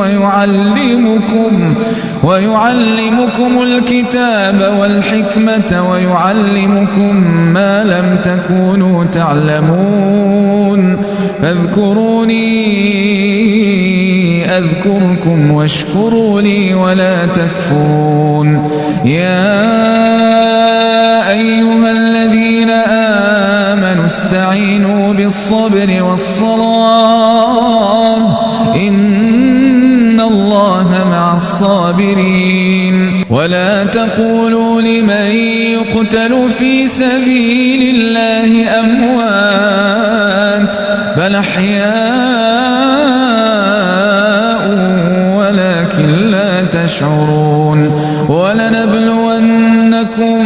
Speaker 1: ويعلمكم الكتاب والحكمة ويعلمكم ما لم تكونوا تعلمون فاذكروني أذكركم واشكروا لي ولا تكفرون يا أيها الذين آمنوا استعينوا بالصبر والصلاة إن الله مع الصابرين ولا تقولوا لمن يقتل في سبيل الله أموات بل أحياء ولكن لا تشعرون ولنبلونكم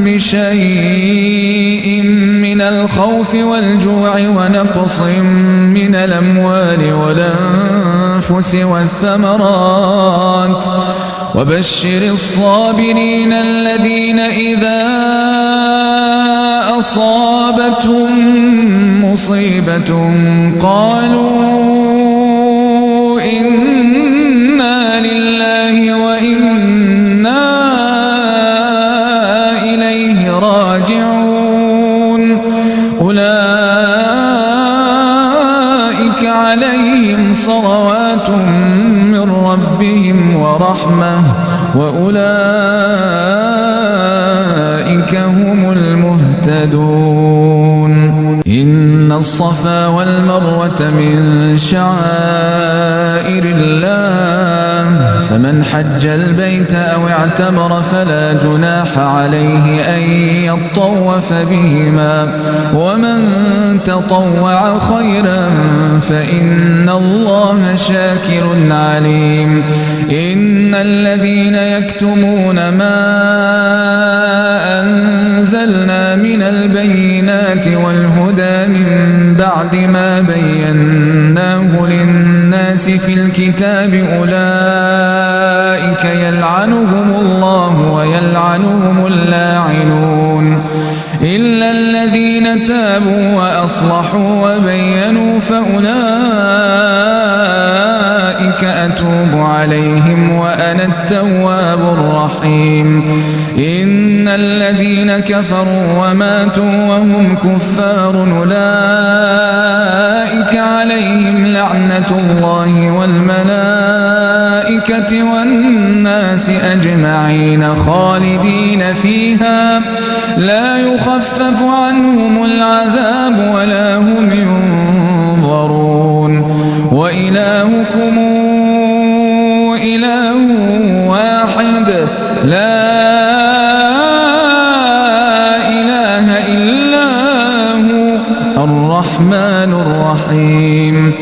Speaker 1: بشيء من الخوف والجوع ونقص من الأموال والأنفس والثمرات وبشر الصابرين الذين إذا أصابتهم مصيبة قالوا إنا لله وإنا إليه راجعون أولئك عليهم صلوات من ربهم ورحمة وأولئك هم المهتدون إن الصفا والمروة من شعائر الله فمن حج البيت أو اعتمر فلا جناح عليه أن يطوف بهما ومن تطوع خيرا فإن الله شاكر عليم إن الذين يكتمون ما أنزلنا من البينات والهدى من بعد ما بيناه للناس في الكتاب أولئك يلعنهم الله ويلعنهم اللاعنون إلا الذين تابوا وأصلحوا وبينوا فأولئك أتوب عليهم وأنا التواب الرحيم إن الذين كفروا وماتوا وهم كفار أولئك عليهم لعنة الله والملائكة والناس أجمعين خالدين فيها لا يخفف عنهم العذاب ولا هم ينظرون وإلهكم إله واحد لا إله إلا هو الرحمن الرحيم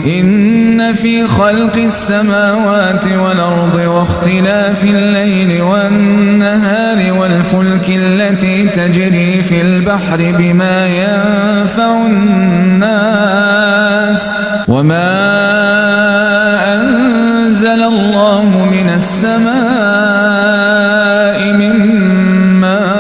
Speaker 1: إن في خلق السماوات والأرض واختلاف الليل والنهار والفلك التي تجري في البحر بما ينفع الناس وما أنزل الله من السماء من ماء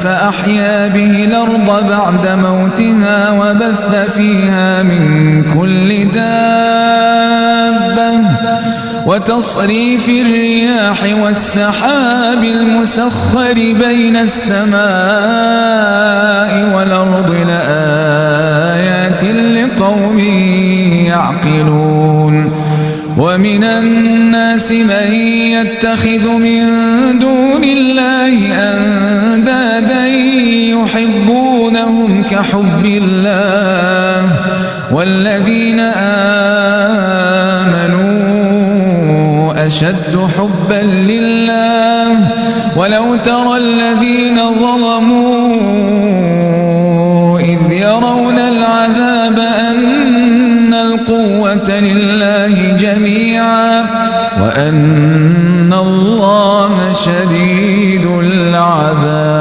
Speaker 1: فأحيا به الأرض بعد موتها وبث فيها من كل دابة وتصريف الرياح والسحاب المسخر بين السماء والأرض لآيات لقوم يعقلون ومن الناس من يتخذ من دون الله أندادا يحبونهم كحب الله والذين آمنوا أشد حبا لله ولو ترى الذين ظلموا إذ يرون العذاب أن القوة لله جميعا وأن الله شديد العذاب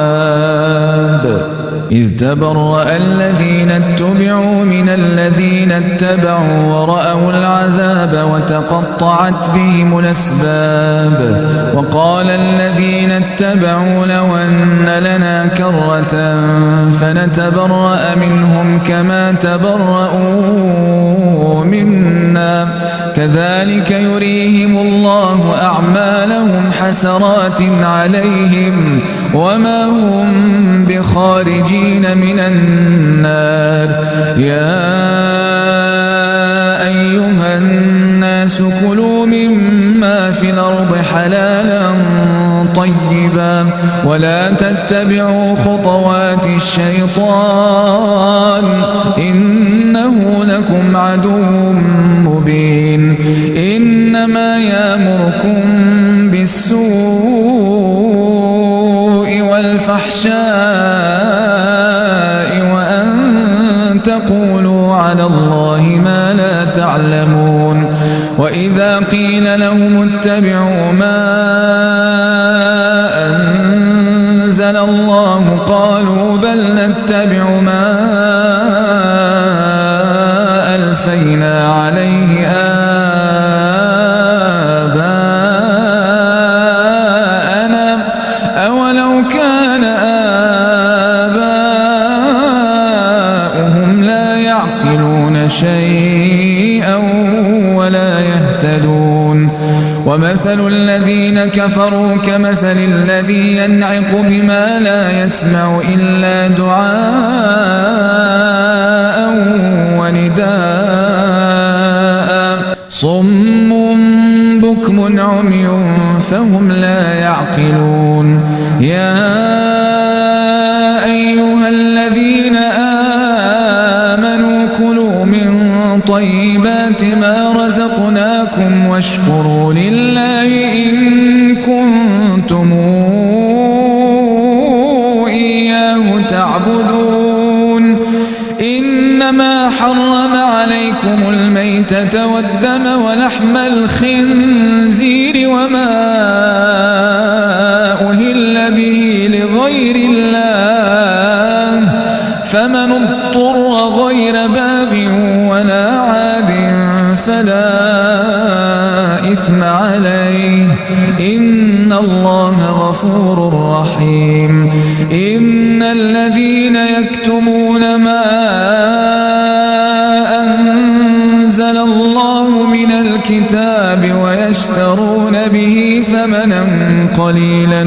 Speaker 1: إذ تبرأ الذين اتبعوا من الذين اتبعوا ورأوا العذاب وتقطعت بهم الأسباب وقال الذين اتبعوا لو أن لنا كرة فنتبرأ منهم كما تبرأوا منا كذلك يريهم الله أعمالهم حسرات عليهم وما هم بخارجين من النار يا أيها الناس كلوا مما في الأرض حلالا طيبا ولا تتبعوا خطوات الشيطان إنه لكم عدو مبين إنما يأمركم بالسوء والفحشاء وأن تقولوا على الله ما لا تعلمون وإذا قيل لهم اتبعوا ما أنزل الله قالوا بل نتبع ما ألفينا عليه آباءنا أولو كان آباؤهم لا يعقلون شيئا ولا يهتدون ومثل الذين كفروا كمثل الذي ينعق بما لا يسمع إلا دعاء ونداء صم بكم عمي فهم لا يعقلون يا أيها الذين آمنوا كلوا من طيبات ما رزقناكم واشكروا لله إن كنتم إياه تعبدون إنما حرم عليكم الميتة والدم ولحم الخنزير وما أهل به لغير الله فمن اضطر غير باغ ولا عاد فلا إثم عليه إن الله غفور رحيم إن الذين يكتمون ما أنزل الله من الكتاب ويشترون به ثمنا قليلا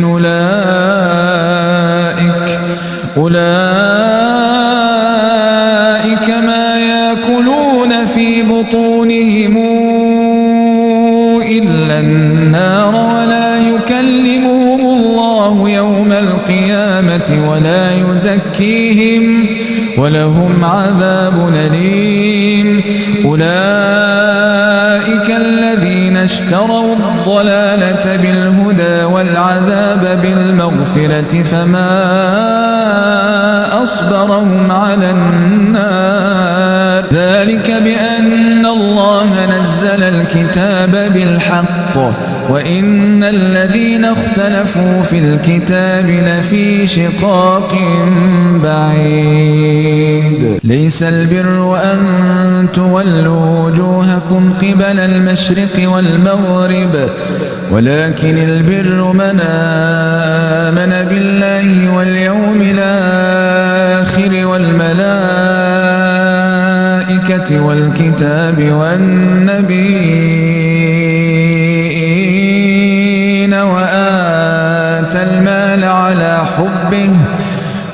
Speaker 1: أولئك ما يأكلون في بطونهم إلا النار ولا يكلمهم الله يوم القيامة ولا يزكيهم ولهم عذاب أليم أولئك الذين اشتروا الضلالة بالهدى والعذاب بالمغفرة فما أصبرهم على النار ذلك بأن الله نزل الكتاب بالحق وإن الذين اختلفوا في الكتاب لفي شقاق بعيد ليس البر أن تولوا وجوهكم قبل المشرق والمغرب ولكن البر من آمن بالله واليوم الآخر والملائكة والكتاب والنبيين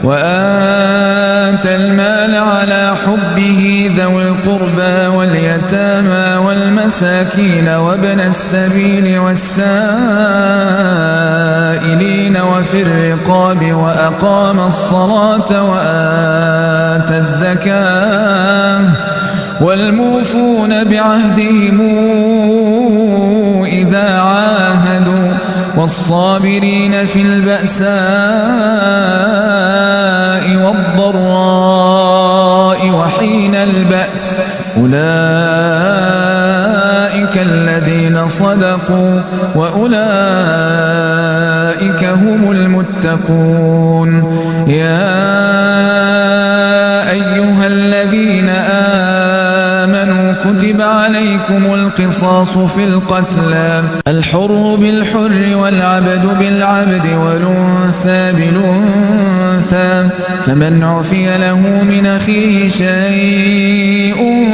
Speaker 1: وآتى المال على حبه ذوي القربى واليتامى والمساكين وابن السبيل والسائلين وفي الرقاب وأقام الصلاة وآتى الزكاة والموفون بعهدهم إذا عاهدوا والصابرين في البأساء والضراء وحين البأس أولئك الذين صدقوا وأولئك هم المتقون يا أيها الذين آمنوا كتب عليكم القصاص في القتلى الحر بالحر والعبد بالعبد والأنثى بالأنثى فمن عفي له من أخيه شيء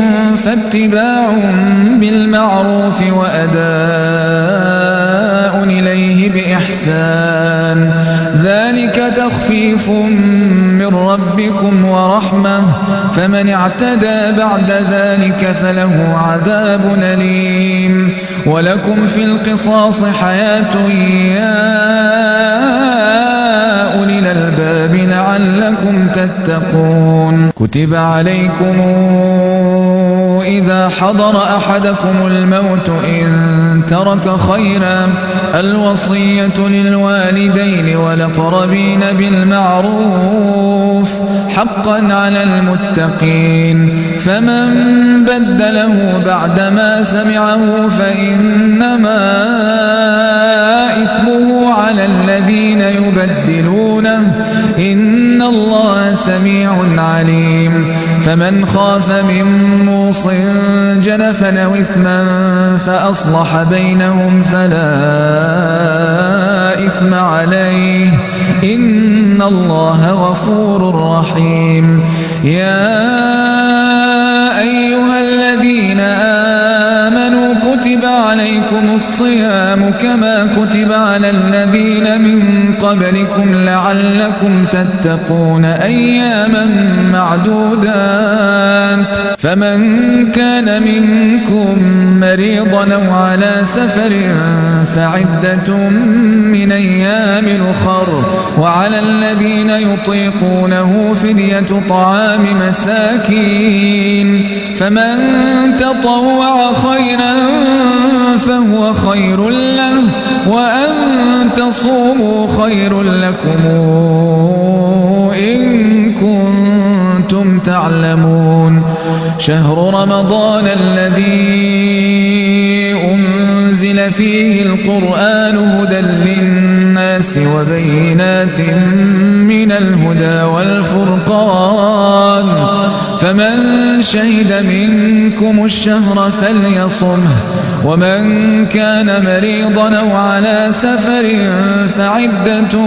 Speaker 1: فاتباع بالمعروف وأداء إليه بإحسان ذلك تخفيف من ربكم ورحمة فمن اعتدى بعد ذلك فله عذاب أليم ولكم في القصاص حياة يا أولي الألباب لعلكم تتقون كتب عليكم إذا حضر أحدكم الموت إن ترك خيرا الوصية للوالدين والأقربين بالمعروف حقا على المتقين فمن بدله بعدما سمعه فإنما إثمه على الذين يبدلونه إن الله سميع عليم فمن خاف من موص جنفا أو إثما فأصلح بينهم فلا إثم عليه إن الله غفور رحيم يا أيها الذين آمنوا كتب عليكم الصيام كما كتب على الذين من قبلكم لعلكم تتقون أياما معدودات فمن كان منكم مريضا أو على سفر فعدة من أيام أخر وعلى الذين يطيقونه فدية طعام مساكين فمن تطوع خيرا فهو خير له وأن تصوموا خير لكم إن كنتم تعلمون شهر رمضان الذي أنزل فيه القرآن هدى للناس وبينات من الهدى والفرقان فمن شهد منكم الشهر فليصمه ومن كان مريضا أو على سفر فعدة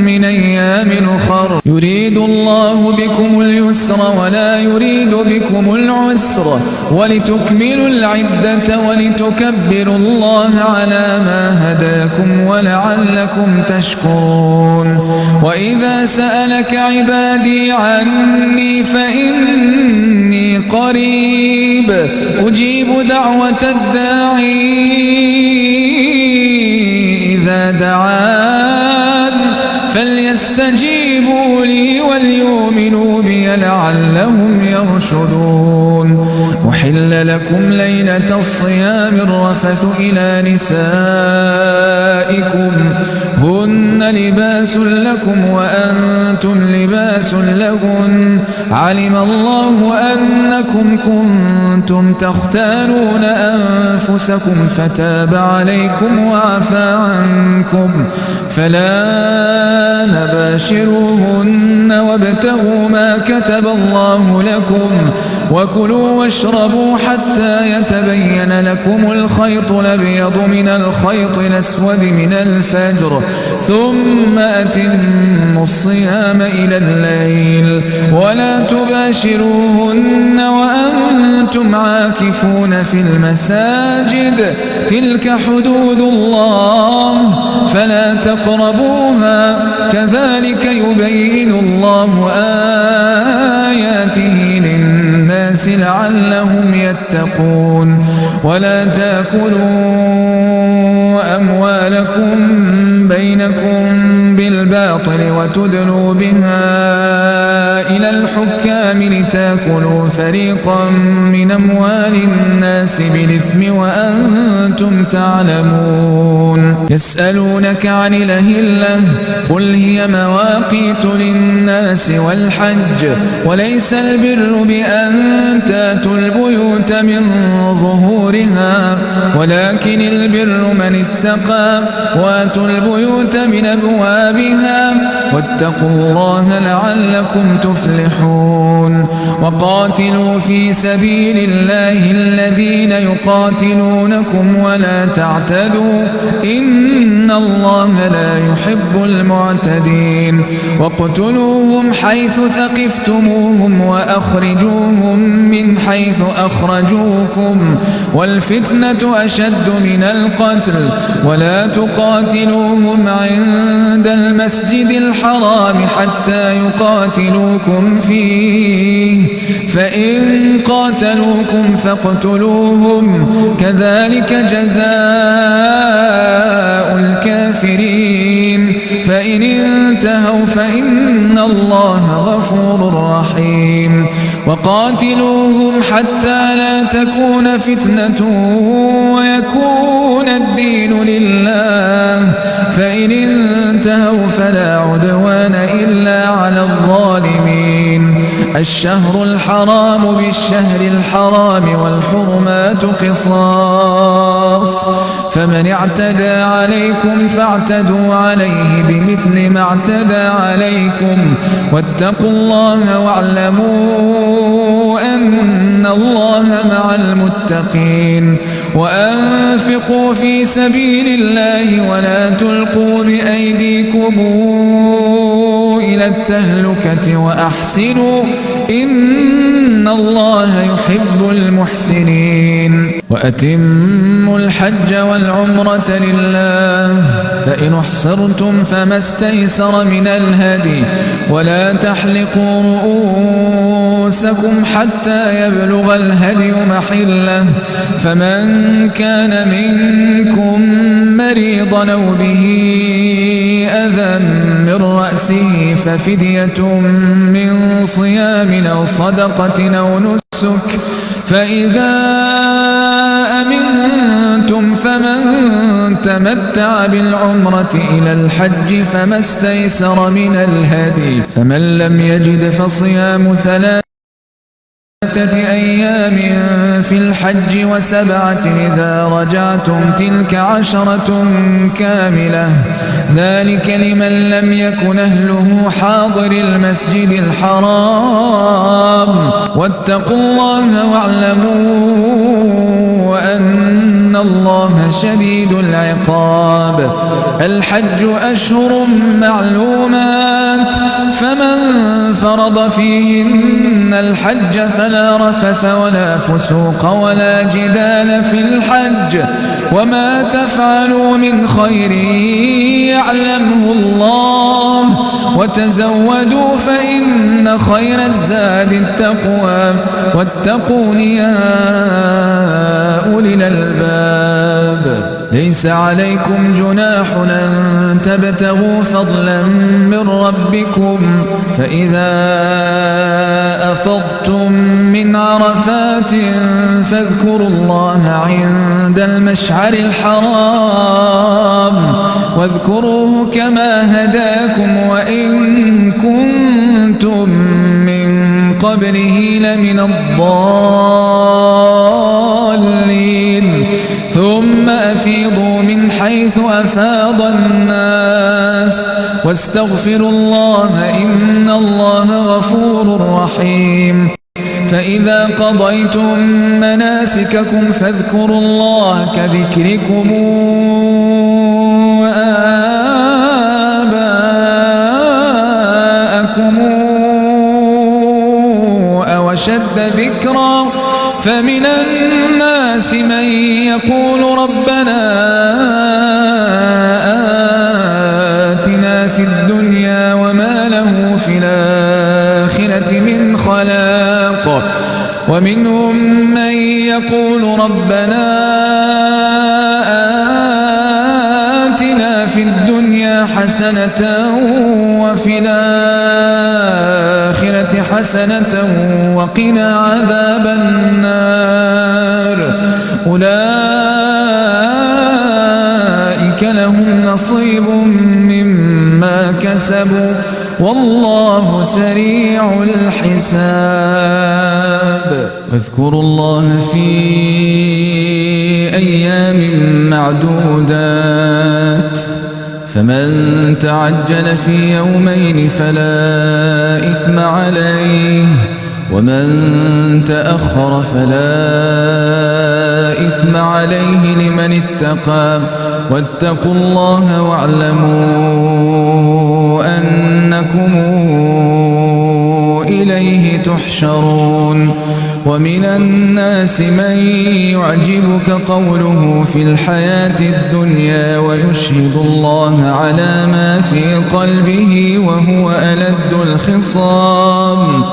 Speaker 1: من أيام أخر يريد الله بكم اليسر ولا يريد بكم العسر ولتكملوا العدة ولتكبروا الله على ما هداكم ولعلكم تشكرون وإذا سألك عبادي عني فإني قريب أجيب دعوة الداعي إذا دعان فليستجيبوا لي وليؤمنوا بي لعلهم يرشدون أحل لكم ليلة الصيام الرفث إلى نسائكم هن لباس لكم وأنتم لباس لهن علم الله أنكم كنتم تختانون أنفسكم فتاب عليكم وعفى عنكم فلا نباشروهن وابتغوا ما كتب الله لكم وكلوا واشربوا حتى يتبين لكم الخيط الأبيض من الخيط الأسود من الفجر ثم أتموا الصيام إلى الليل ولا تباشروهن وأنتم عاكفون في المساجد تلك حدود الله فلا تقربوها كذلك يبين الله آياته للناس لعلهم يتقون ولا تأكلوا أموالكم بينكم بالباطل وتدلوا بها إلى الحكام لتأكلوا فريقا من أموال الناس بالإثم وأنتم تعلمون يسألونك عن الأهلة قل هي مواقيت للناس والحج وليس البر بأن تأتوا البيوت من ظهورها ولكن البر من اتقى واتوا البيوت من أبوابها واتقوا الله لعلكم تفلحون وقاتلوا في سبيل الله الذين يقاتلونكم ولا تعتدوا إن الله لا يحب المعتدين واقتلوهم حيث ثقفتموهم وأخرجوهم من حيث أخرجوكم والفتنة أشد من القتل ولا تقاتلوهم عند المسجد الحرام حتى يقاتلوكم إخوانكم فيه فإن قاتلوكم فاقتلوهم كذلك جزاء الكافرين فإن انتهوا فإن الله غفور رحيم وقاتلوهم حتى لا تكون فتنة ويكون الدين لله فإن انتهوا فلا عدوان إلا على الظالمين الشهر الحرام بالشهر الحرام والحرمات قصاص فمن اعتدى عليكم فاعتدوا عليه بمثل ما اعتدى عليكم واتقوا الله واعلموا أن الله مع المتقين وأنفقوا في سبيل الله ولا تلقوا بأيديكم إلى التهلكة وأحسنوا إن الله يحب المحسنين وأتموا الحج والعمرة لله فإن احصرتم فما استيسر من الهدي ولا تحلقوا رؤوسكم حتى يبلغ الهدي محله فمن كان منكم مريضا أو به أذى من رأسه ففدية من صيام أو صدقة أو نسك فإذا أمنتم فمن تمتع بالعمرة إلى الحج فما استيسر من الهدي فمن لم يجد فصيام 3 أيام في الحج و7 إذا رجعتم تلك 10 كاملة ذلك لمن لم يكن أهله حاضر المسجد الحرام واتقوا الله واعلموا أن الله شديد العقاب الحج أشهر معلومات فمن فرض فيهن الحج فلا رفث ولا فسوق ولا جدال في الحج وما تفعلوا من خير يعلمه الله وتزودوا فإن خير الزاد التقوى واتقون يا أولي الألباب ليس عليكم جناح أن تبتغوا فضلا من ربكم فإذا أفضتم من عرفات فاذكروا الله عند المشعر الحرام واذكروه كما هداكم وإن كنتم من قبله لمن الضالين ثم أفيضوا من حيث أفاض الناس واستغفروا الله إن الله غفور رحيم فإذا قضيتم مناسككم فاذكروا الله كذكركم آباءكم أو أشد ذكرا فمن الناس من يقول ربنا آتنا في الدنيا وما له في الآخرة من خلاق ومنهم من يقول ربنا آتنا في الدنيا حسنة وفي الآخرة حسنة وقنا عذاب النار أولئك لهم نصيب مما كسبوا والله سريع الحساب واذكروا الله في أيام معدودات فمن تعجل في يومين فلا إثم عليه ومن تأخر فلا إثم عليه لمن اتقى واتقوا الله واعلموا أنكم إليه تحشرون ومن الناس من يعجبك قوله في الحياة الدنيا ويشهد الله على ما في قلبه وهو ألد الخصام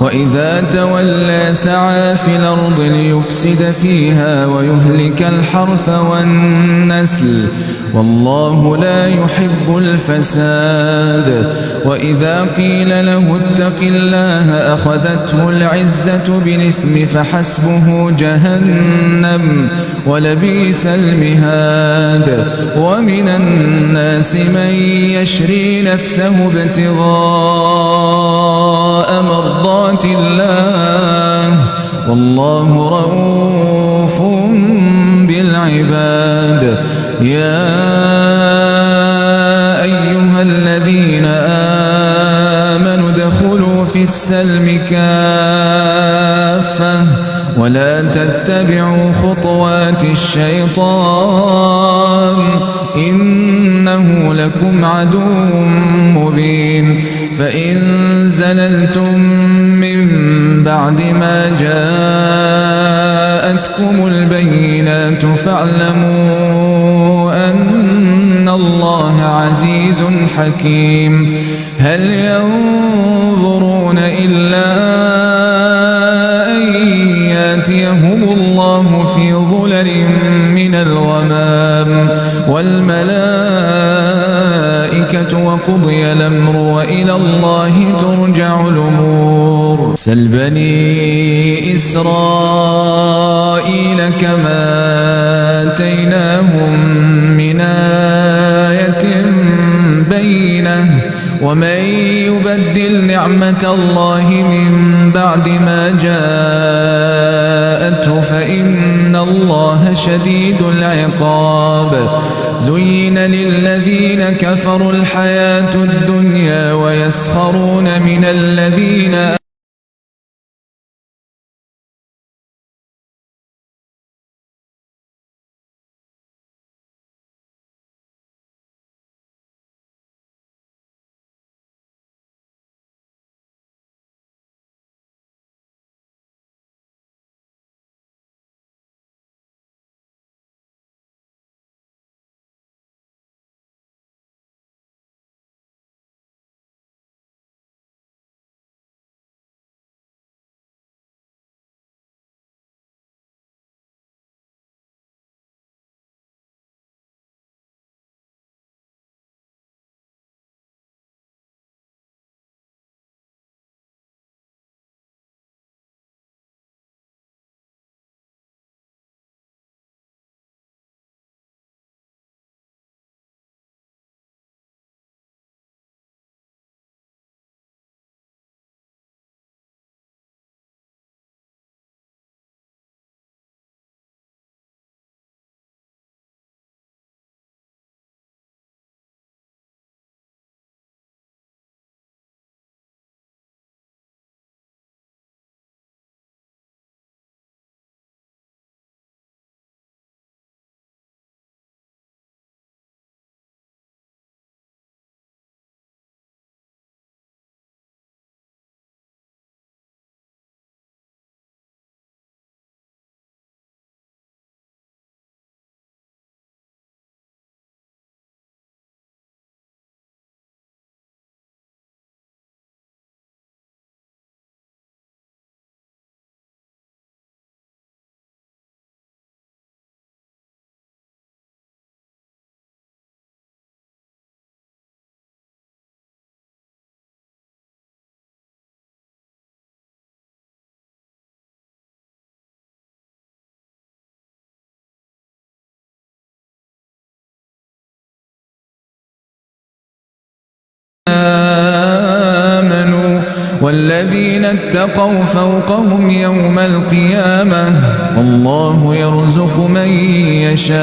Speaker 1: وإذا تولى سعى في الأرض ليفسد فيها ويهلك الحرث والنسل والله لا يحب الفساد وإذا قيل له اتق الله أخذته العزة بالإثم فحسبه جهنم ولبئس المهاد ومن الناس من يشري نفسه ابتغاء مرضات الله والله رؤوف بالعباد يا أيها الذين آمنوا ادخلوا في السلم كافة ولا تتبعوا خطوات الشيطان إنه لكم عدو مبين فإن زللتم من بعد ما جاءتكم البينات فاعلموا أن الله عزيز حكيم هل ينظرون إلا أن يأتيهم الله في ظلل من الغمام والملائكة وقضي الأمر وإلى الله ترجع الأمور سل بني إسرائيل كما آتيناهم من آية بينة ومن يبدل نعمة الله من بعد ما جاءته فإن الله شديد العقاب زين للذين كفروا الحياة الدنيا ويسخرون من الذين آمنوا والذين اتقوا فوقهم يوم القيامة والله يرزق من يشاء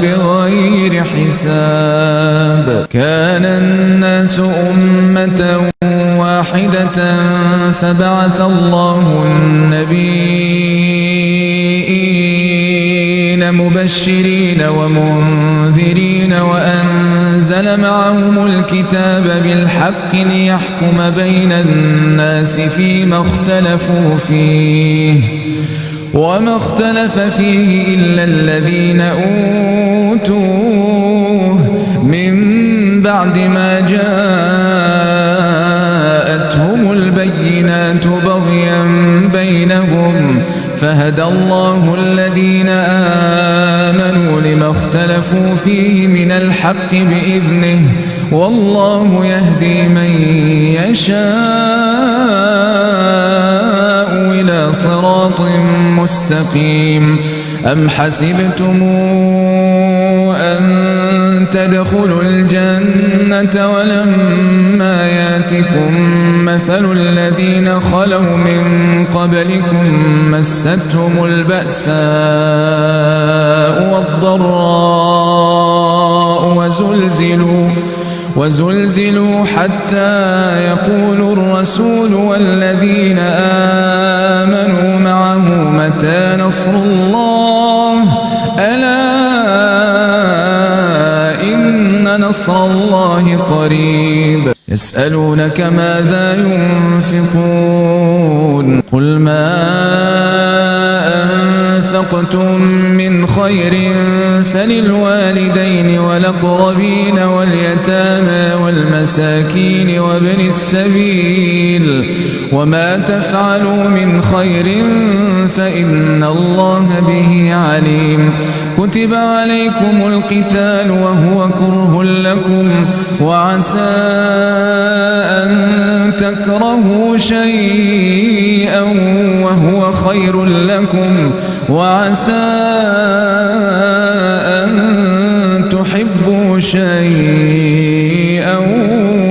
Speaker 1: بغير حساب كان الناس أمة واحدة فبعث الله النبيين مبشرين ومنذرين وأنزل أنزل معهم الكتاب بالحق ليحكم بين الناس فيما اختلفوا فيه وما اختلف فيه إلا الذين أوتوه من بعد ما جاءتهم البينات بغيا بينهم فهدى الله الذين آمنوا لما اختلفوا فيه من الحق بإذنه والله يهدي من يشاء إلى صراط مستقيم. أم حسبتم أن تدخلوا الجنة ولما ياتكم مثل الذين خلوا من قبلكم مستهم البأساء والضراء وزلزلوا حتى يقول الرسول والذين آمنوا معه متى نصر الله ألا إن نصر الله قريب. يسألونك ماذا ينفقون قل ما أنفقتم من خير فللوالدين والأقربين واليتامى والمساكين وابن السبيل وما تفعلوا من خير فإن الله به عليم. كتب عليكم القتال وهو كره لكم وعسى أن تكرهوا شيئا وهو خير لكم وعسى أن تحبوا شيئا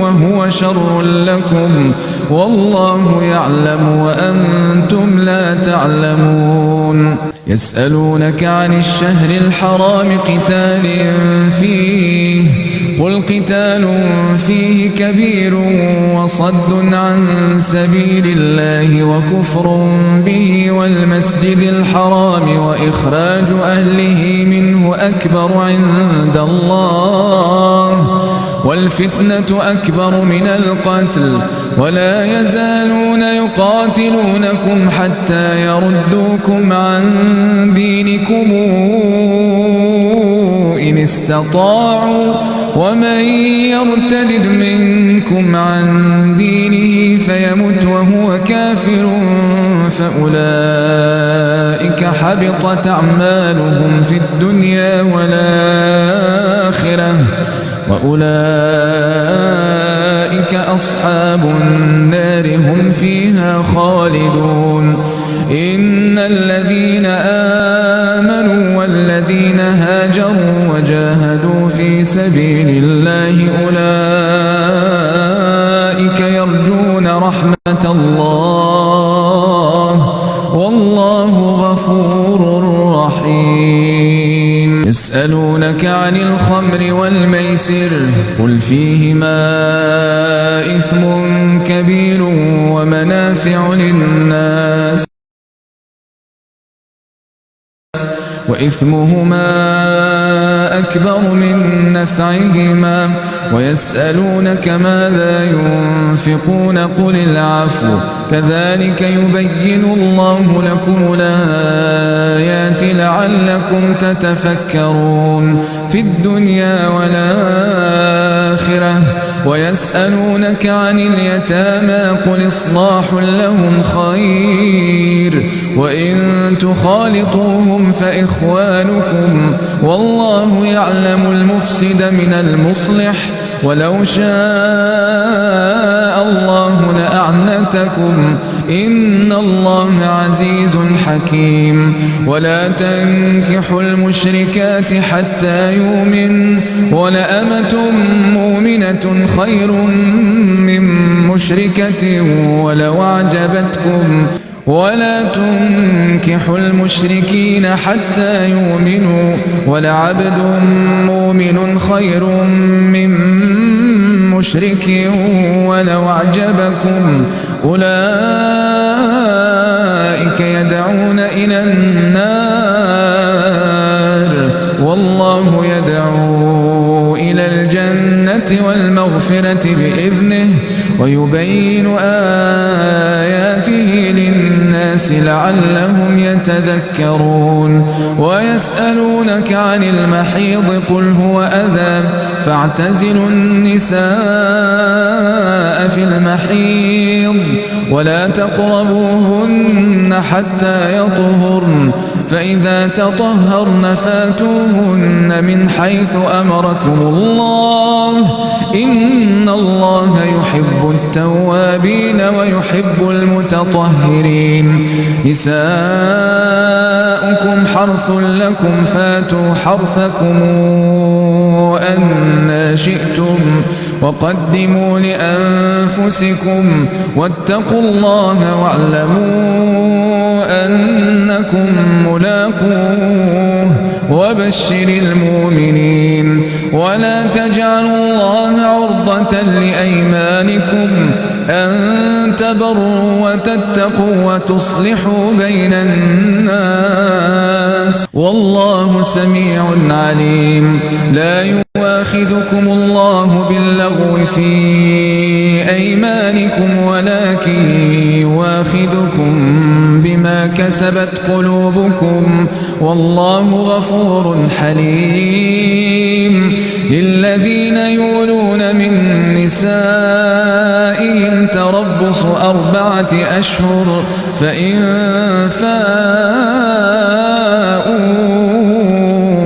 Speaker 1: وهو شر لكم والله يعلم وأنتم لا تعلمون. يسألونك عن الشهر الحرام قتال فيه قل قتال فيه كبير وصد عن سبيل الله وكفر به والمسجد الحرام وإخراج أهله منه أكبر عند الله والفتنة أكبر من القتل ولا يزالون يقاتلونكم حتى يردوكم عن دينكم إن استطاعوا ومن يرتد منكم عن دينه فيمت وهو كافر فأولئك حبطت أعمالهم في الدنيا والآخرة وأولئك أصحاب النار هم فيها خالدون. إن الذين آمنوا والذين هاجروا وجاهدوا في سبيل الله أولئك يرجون رحمة الله والله غفور رحيم. يسألونك عن الخمر والميسر قل فيهما إثم كبير ومنافع للناس وإثمهما أكبر من نفعهما ويسألونك ماذا ينفقون قل العفو كذلك يبين الله لكم الآيات لعلكم تتفكرون في الدنيا والآخرة. ويسألونك عن اليتامى قل إصلاح لهم خير وإن تخالطوهم فإخوانكم والله يعلم المفسد من المصلح ولو شاء الله لأعنتكم إن الله عزيز حكيم. ولا تنكحوا المشركات حتى يؤمن ولأمة مؤمنة خير من مشركة ولو أعجبتكم ولا تنكحوا المشركين حتى يؤمنوا ولعبد مؤمن خير من مشرك ولو أعجبكم أولئك يدعون إلى النار والله يدعو إلى الجنة الهداية والمغفرة بإذنه ويبين آياته للناس لعلهم يتذكرون ويسألونك عن المحيض قل هو أذى فاعتزلوا النساء في المحيض ولا تقربوهن حتى يطهرن فإذا تطهرن فاتوهن من حيث أمركم الله إن الله يحب التوابين ويحب المتطهرين نساؤكم حرث لكم فاتوا حرثكم أنى شئتم وقدموا لأنفسكم واتقوا الله واعلموا أنكم ملاقوه وبشر المؤمنين ولا تجعلوا الله عرضة لأيمانكم أن تبروا وتتقوا وتصلحوا بين الناس والله سميع عليم لا يؤاخذكم الله باللغو في أيمانكم ولكن يؤاخذكم بما كسبت قلوبكم والله غفور حليم للذين يولون من نسائهم تربص 4 أشهر فإن فاءوا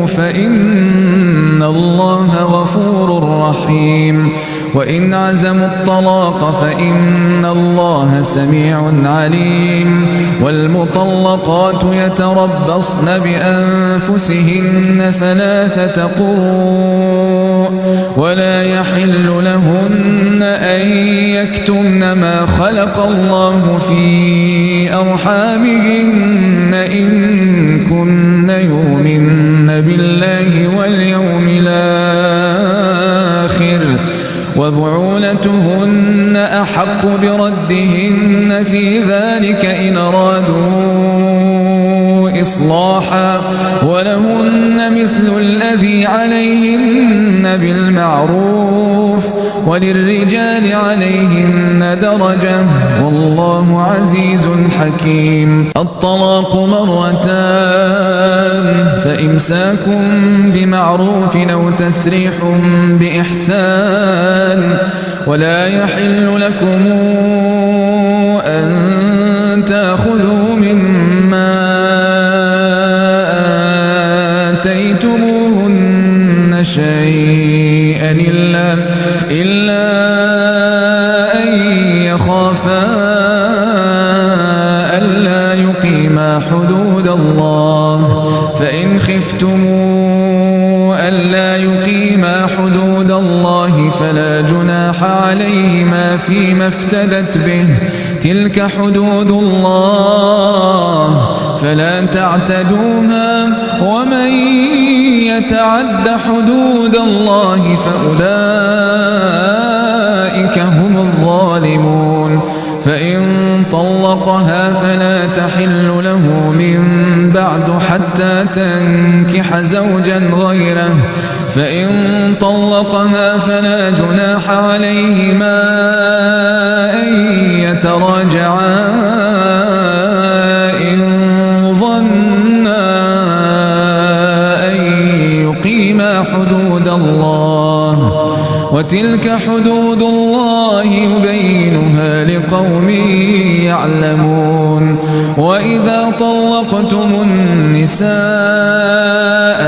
Speaker 1: فإن الله غفور رحيم وإن عزموا الطلاق فإن الله سميع عليم والمطلقات يتربصن بأنفسهن 3 قروء ولا يحل لهن أن يكتمن ما خلق الله في أرحامهن إن كن يؤمن بالله واليوم الآخر وبعولتهن أحق بردهن في ذلك إن أرادوا إصلاحا ولهن مثل الذي عليهن بالمعروف وللرجال عليهن درجة والله عزيز حكيم الطلاق 2 فإمساك بمعروف أو تسريح بإحسان ولا يحل لكم أن تأخذوا مما آتيتموهن شيئا إلا أن يخافا ألا يقيما حدود الله فإن خفتموا ألا يقيما حدود الله فلا جناح عليهما فيما افتدت به تلك حدود الله فلا تعتدوها ومن يتعد حدود الله فأولئك هم الظالمون فإن طلقها فلا تحل له من بعد حتى تنكح زوجا غيره فإن طلقها فلا جناح عليهما أن يتراجعا إن ظنا أن يقيما حدود الله وتلك حدود الله يبينها لقوم يعلمون وإذا طلقتم النساء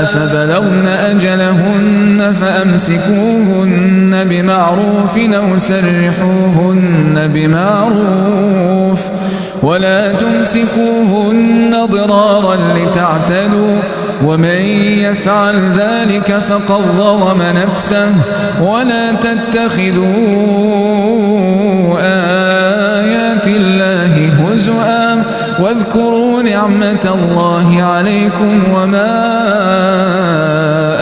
Speaker 1: فبلغن أجلهن فأمسكوهن بمعروف أو سرحوهن بمعروف ولا تمسكوهن ضرارا لتعتدوا ومن يفعل ذلك فقد ظلم نفسه ولا تتخذوا آيات الله هزؤا واذكروا نعمة الله عليكم وما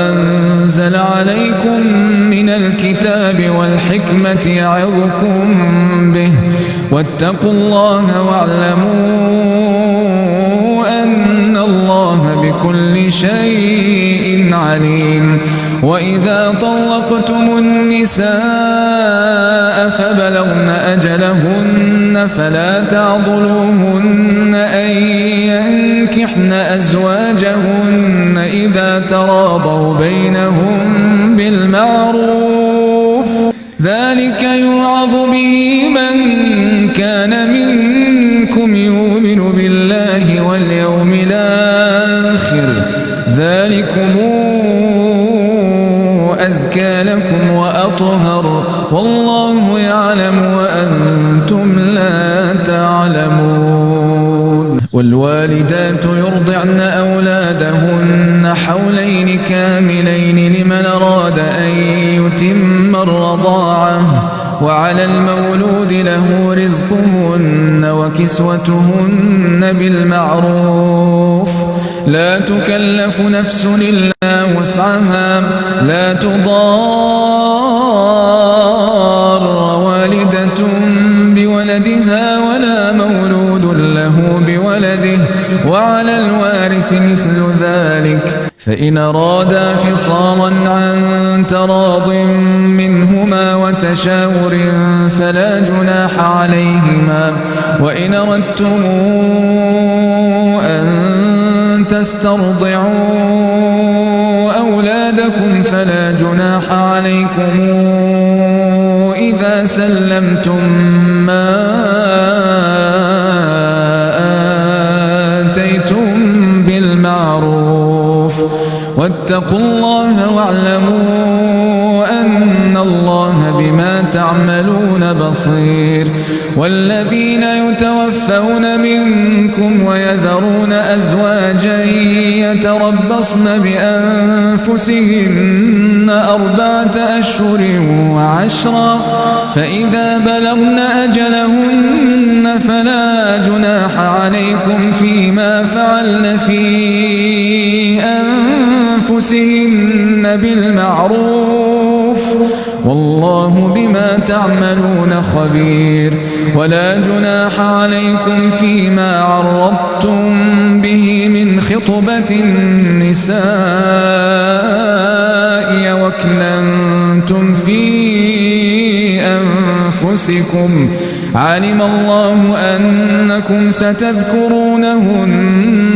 Speaker 1: أنزل عليكم من الكتاب والحكمة يعظكم به واتقوا الله واعلموا أن الله بكل شيء عليم وإذا طلقتم النساء فبلغن أجلهن فلا تعضلوهن أن ينكحن أزواجهن إذا تراضوا بينهم بالمعروف ذلك يوعظ به من كان منكم يؤمن بالله واليوم الآخر ذلكم أزكى لكم وأطهر والله يعلم وأنتم لا تعلمون والوالدات يرضعن أولادهن حولين كاملين لمن أراد أن يتم الرضاعة وعلى المولود له رزقهن وكسوتهن بالمعروف لا تكلف نفس إلا وسعها لا تضار والدة بولدها ولا مولود له بولده وعلى الوارث مثل ذلك فإن أرادا فصالا عن تراض منهما وتشاور فلا جناح عليهما وإن أردتم أن تسترضعوا أولادكم فلا جناح عليكم إذا سلمتم ما آتيتم بالمعروف واتقوا الله واعلموا أن الله بما تعملون بصير والذين يتوفون منكم ويذرون أزواجا يتربصن بأنفسهن 4 أشهر وعشرا فإذا بلغن أجلهن فلا جناح عليكم فيما فعلن في أنفسهن بالمعروف والله بما تعملون خبير ولا جناح عليكم فيما عرضتم به من خطبة النساء وأكننتم في أنفسكم علم الله أنكم ستذكرونهن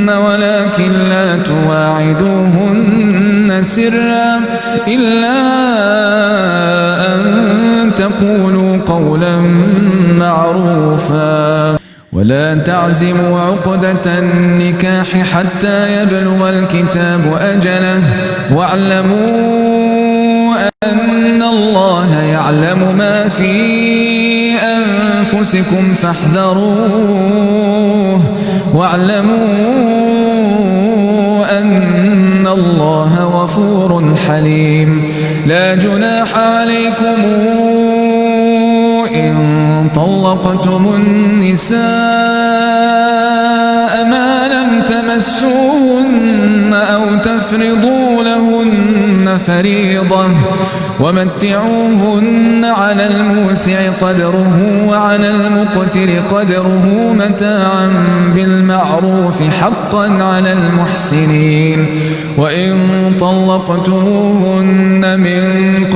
Speaker 1: ولكن لا تواعدوهن سرا إلا أن تقولوا قولا معروفا ولا تعزموا عقدة النكاح حتى يبلغ الكتاب أجله واعلموا أن الله يعلم ما في أنفسكم فاحذروه واعلموا أن الله غفور حليم لا جناح عليكم إن طلقتم النساء ما لم تمسوهن أو تفرضوا لهن فريضة ومتعوهن على الموسع قدره وعلى المقتر قدره متاعا بالمعروف حقا على المحسنين وإن طلقتموهن من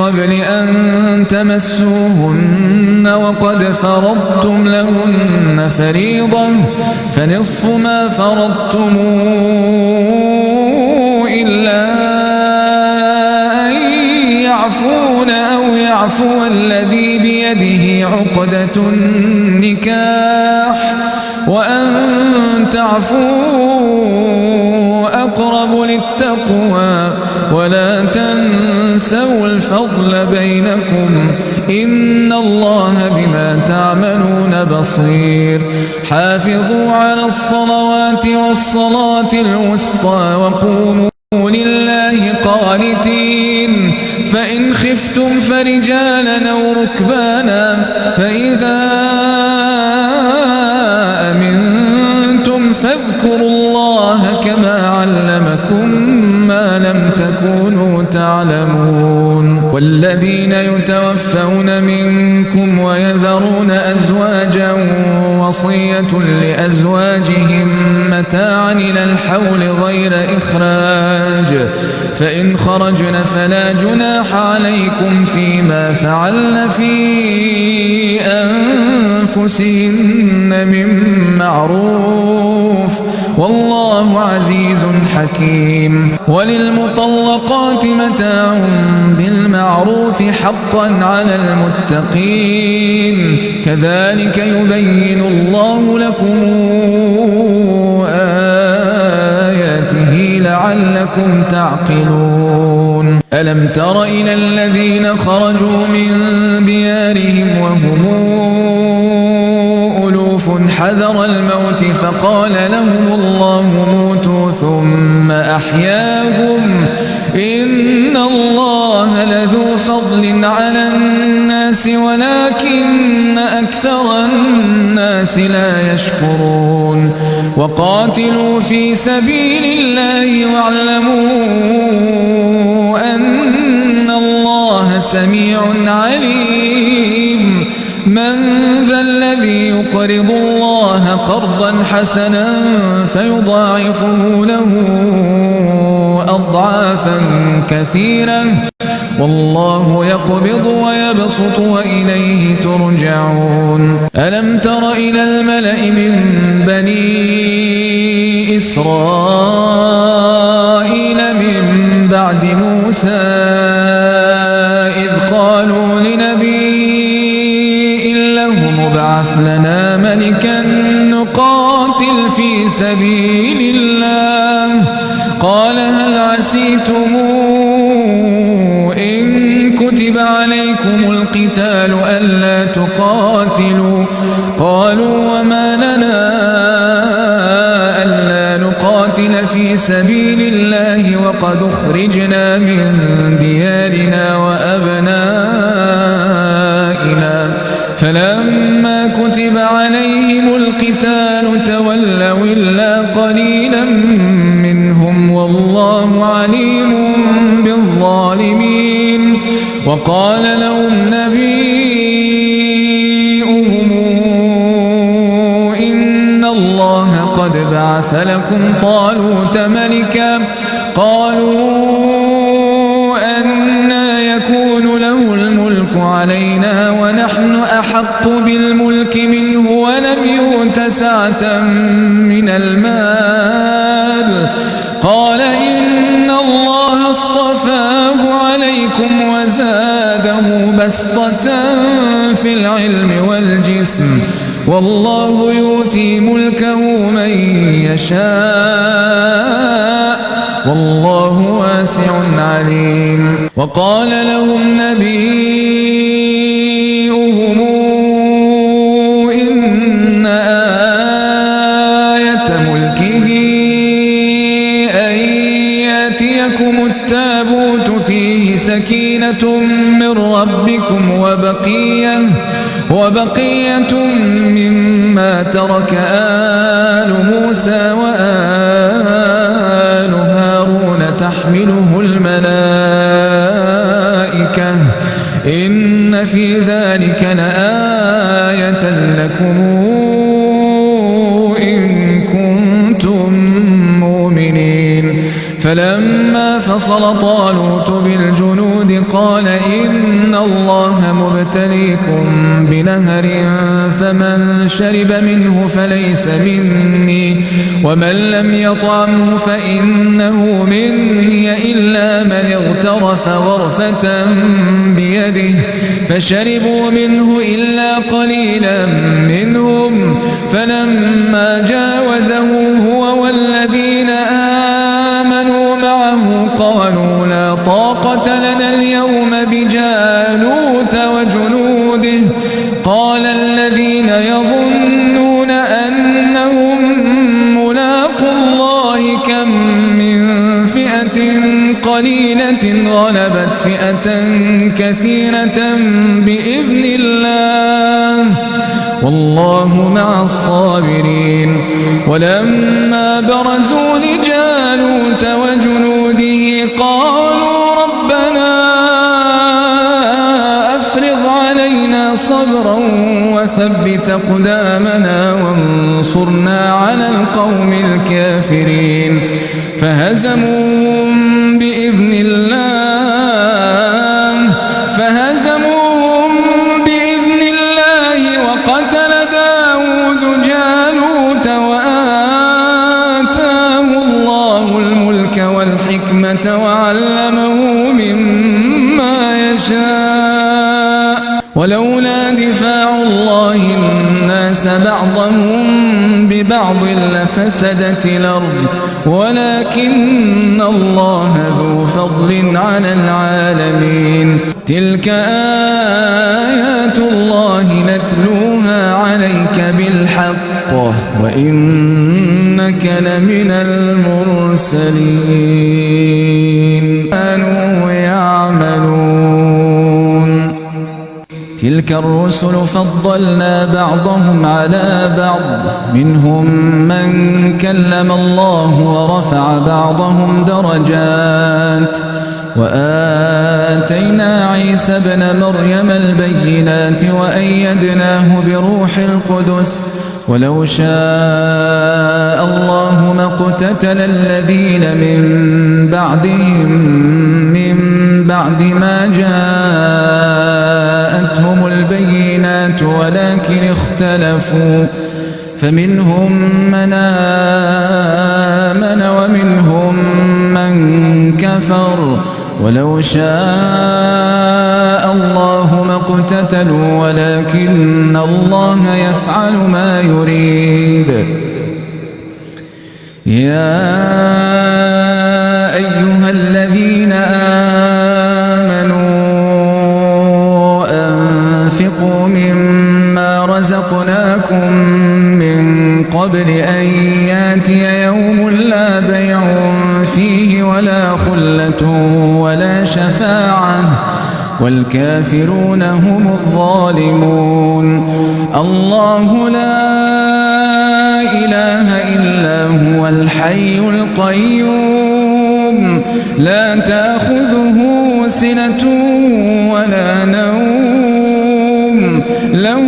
Speaker 1: قبل أن تمسوهن وقد فرضتم لهن فريضة فنصف ما فرضتم إلا يعفون أو يعفو الذي بيده عقدة النكاح وأن تعفوا أقرب للتقوى ولا تنسوا الفضل بينكم إن الله بما تعملون بصير حافظوا على الصلوات والصلاة الوسطى وقوموا لله قانتين فإن خفتم فرجالا أو ركبانا فإذا أمنتم فاذكروا الله كما علمكم ما لم تكونوا تعلمون والذين يتوفون منكم ويذرون أزواجا وصية لأزواجهم متاعا إلى الحول غير إخراج، فإن خرجن فلا جناح عليكم فيما فعلن في أنفسهن من معروف، والله عزيز حكيم. وللمطلقات متاع بالمعروف حقا على المتقين، كذلك يبين الله لكم آياته لعلكم تعقلون. ألم تر إلى الذين خرجوا من ديارهم وهم ألوف حذر الموت فقال لهم الله موتوا ثم أحياهم، إن الله لذو فضل على الناس ولكن أكثر الناس لا يشكرون. وقاتلوا في سبيل الله واعلموا أن الله سميع عليم. من ذا الذي يقرض الله قرضا حسنا فيضاعفه له أضعافا كثيرة، والله يقبض ويبسط وإليه ترجعون. ألم تر إلى الملأ من بني إسرائيل من بعد موسى إذ قالوا لنبي لهم ابعث لنا ملكا نقاتل في سبيل الله، قال هل عسيتم إن كتب عليكم القتال ألا تقاتلوا؟ قالوا وما لنا ألا نقاتل في سبيل الله وقد أخرجنا من ديارنا وأبنائنا، فلما كتب عليهم القتال تولوا إلا قليلا منهم والله عليم بالظالمين. وقال لهم نبيهم إن الله قد بعث لكم طالوت ملكا، قالوا أنى يكون له الملك علينا ونحن أحق بالملك منه ولم يؤت سعة من المال، قال إن الله اصطفاه عليكم وزاده بسطة في العلم والجسم، والله يؤتي ملكه من يشاء والله واسع عليم. وقال لهم نبيهم إن آية ملكه أن يأتيكم التابوت فيه سكينة من ربكم وبقية مما ترك آل موسى وآل هارون تحمله الملائكة، إن في ذلك لآية لكم إن كنتم مؤمنين. فلما فصل طالوت بالجنود قال إن الله مبتليكم بنهر فمن شرب منه فليس مني ومن لم يطعمه فإنه مني إلا من اغترف غرفة بيده فشربوا منه إلا قليلا منهم، فلما جاوزه هو والذين آمنوا معه قالوا لا طاقة لنا اليوم بجالوت وجنوده، قال الذين يظنون أنهم ملاقو الله كم من فئة قليلة غلبت فئة كثيرة بإذن الله والله مع الصابرين. ولما برزوا لجالوت وجنوده قالوا ربنا أفرغ علينا صبرا وثبت أقدامنا وانصرنا على القوم الكافرين فهزموهم بإذن الله وقتل داود جالوت وآتاه الله الملك والحكمة وعلمه مما يشاء ولولا دفاع الله الناس بعضهم ببعض لفسدت الأرض ولكن الله ذو فضل على العالمين تلك آيات الله نتلوها عليك بالحق وإنك لمن المرسلين كانوا يعملون تلك الرسل فضلنا بعضهم على بعض منهم من كلم الله ورفع بعضهم درجات وآتينا عيسى ابن مريم البينات وأيدناه بروح القدس ولو شاء الله ما اقتتل الذين من بعدهم من بعد ما جاءتهم البينات ولكن اختلفوا فمنهم من آمن ومنهم من كفر ولو شاء الله ما اقتتلوا ولكن الله يفعل ما يريد يا أيها الذين آمنوا أنفقوا مما رزقناكم من قبل أن ياتي يوم لا بيع فيه ولا خلة ولا شفاعة والكافرون هم الظالمون الله لا إله إلا هو الحي القيوم لا تأخذه سنة ولا نوم له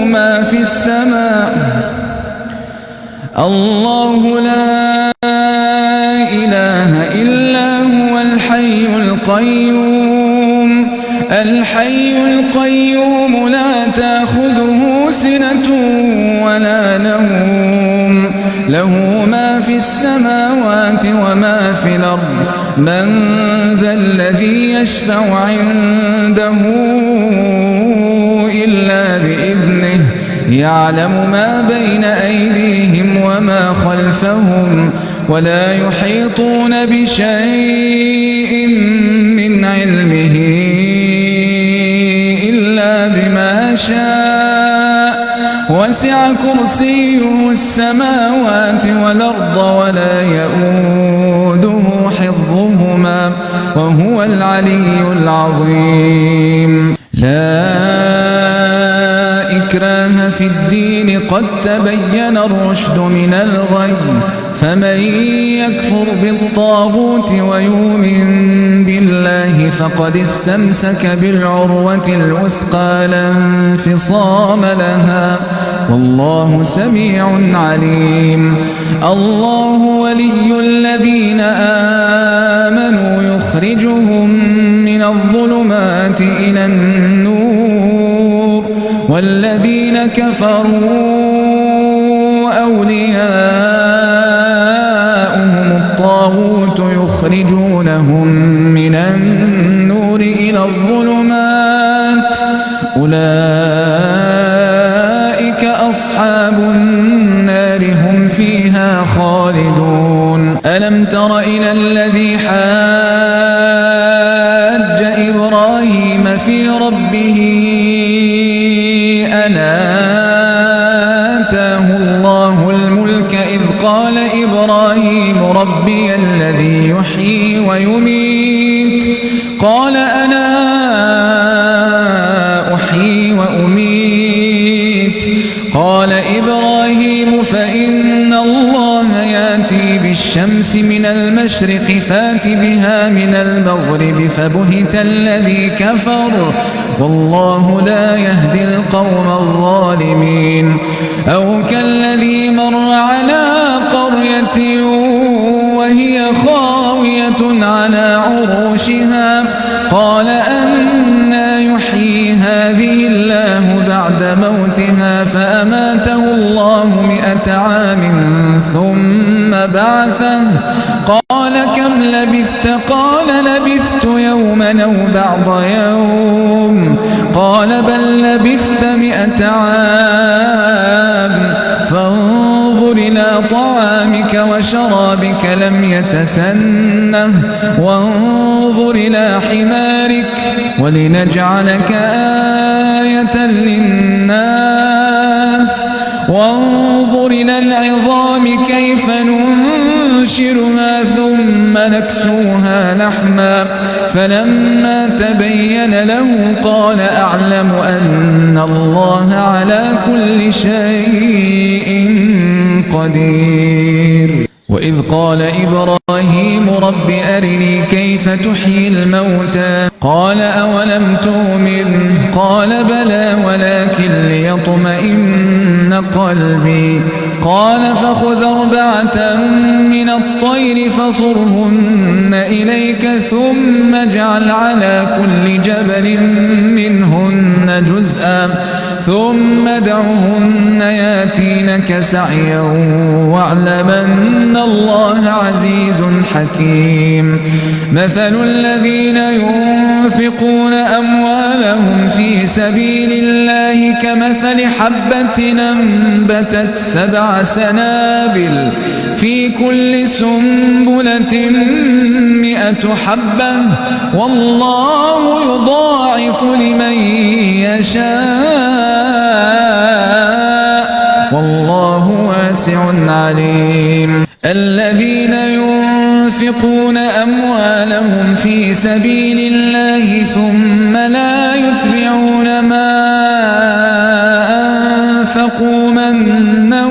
Speaker 1: ما في السماء الله لا إله إلا هو الحي القيوم لا تأخذه سنة ولا نوم له ما في السماوات وما في الأرض من ذا الذي يشفع عنده إلا بإذنه يعلم ما بين أيديهم وما خلفهم ولا يحيطون بشيء من علمه إلا بما شاء وسع كرسيه السماوات والأرض ولا يؤوده حفظهما وهو العلي العظيم لا إكراه في الدين قد تبين الرشد من الغي فمن يكفر بالطاغوت ويؤمن بالله فقد استمسك بالعروة الوثقى لا انفصام لها والله سميع عليم الله ولي الذين آمنوا يخرجهم من الظلمات إلى النور والذين كفروا أولياؤهم الطاغوت يخرجونهم من النور إلى الظلمات أولئك أصحاب النار هم فيها خالدون ألم تر إلى الذي حاج إبراهيم في ربه أن آتاه الله الملك إذ قال إبراهيم ربي الذي يحيي ويميت قال أنا أحيي وأميت قال إبراهيم فإن الله يأتي الشمس من المشرق فات بها من المغرب فبهت الذي كفر والله لا يهدي القوم الظالمين أو كالذي مر على قرية وهي خاوية على عروشها قال أنى يحيي هذه الله بعد موتها فأماته الله 100 عام ثم بعثه قال كم لبثت قال لبثت يوما أو بعض يوم قال بل لبثت 100 عام فانظر إلى طعامك وشرابك لم يتسنه وانظر إلى حمارك ولنجعلك آية للناس وانظر إلى العظام كيف ننشرها ثم نكسوها لحما فلما تبين له قال أعلم أن الله على كل شيء قدير وإذ قال إبراهيم رب أرني كيف تحيي الموتى قال أولم تؤمن قال بلى ولكن ليطمئن قلبي قال فخذ 4 من الطير فصرهن إليك ثم اجعل على كل جبل منهن جزءا ثم ادعهن ياتينك سعيا واعلم أن الله عزيز حكيم مثل الذين ينفقون أموالهم في سبيل الله كمثل حبة أنبتت 7 سنابل في كل سنبلة 100 حبة والله يضاعف لمن يشاء والله واسع عليم الذين ينفقون أموالهم في سبيل الله ثم لا يتبعون ما أنفقوا منا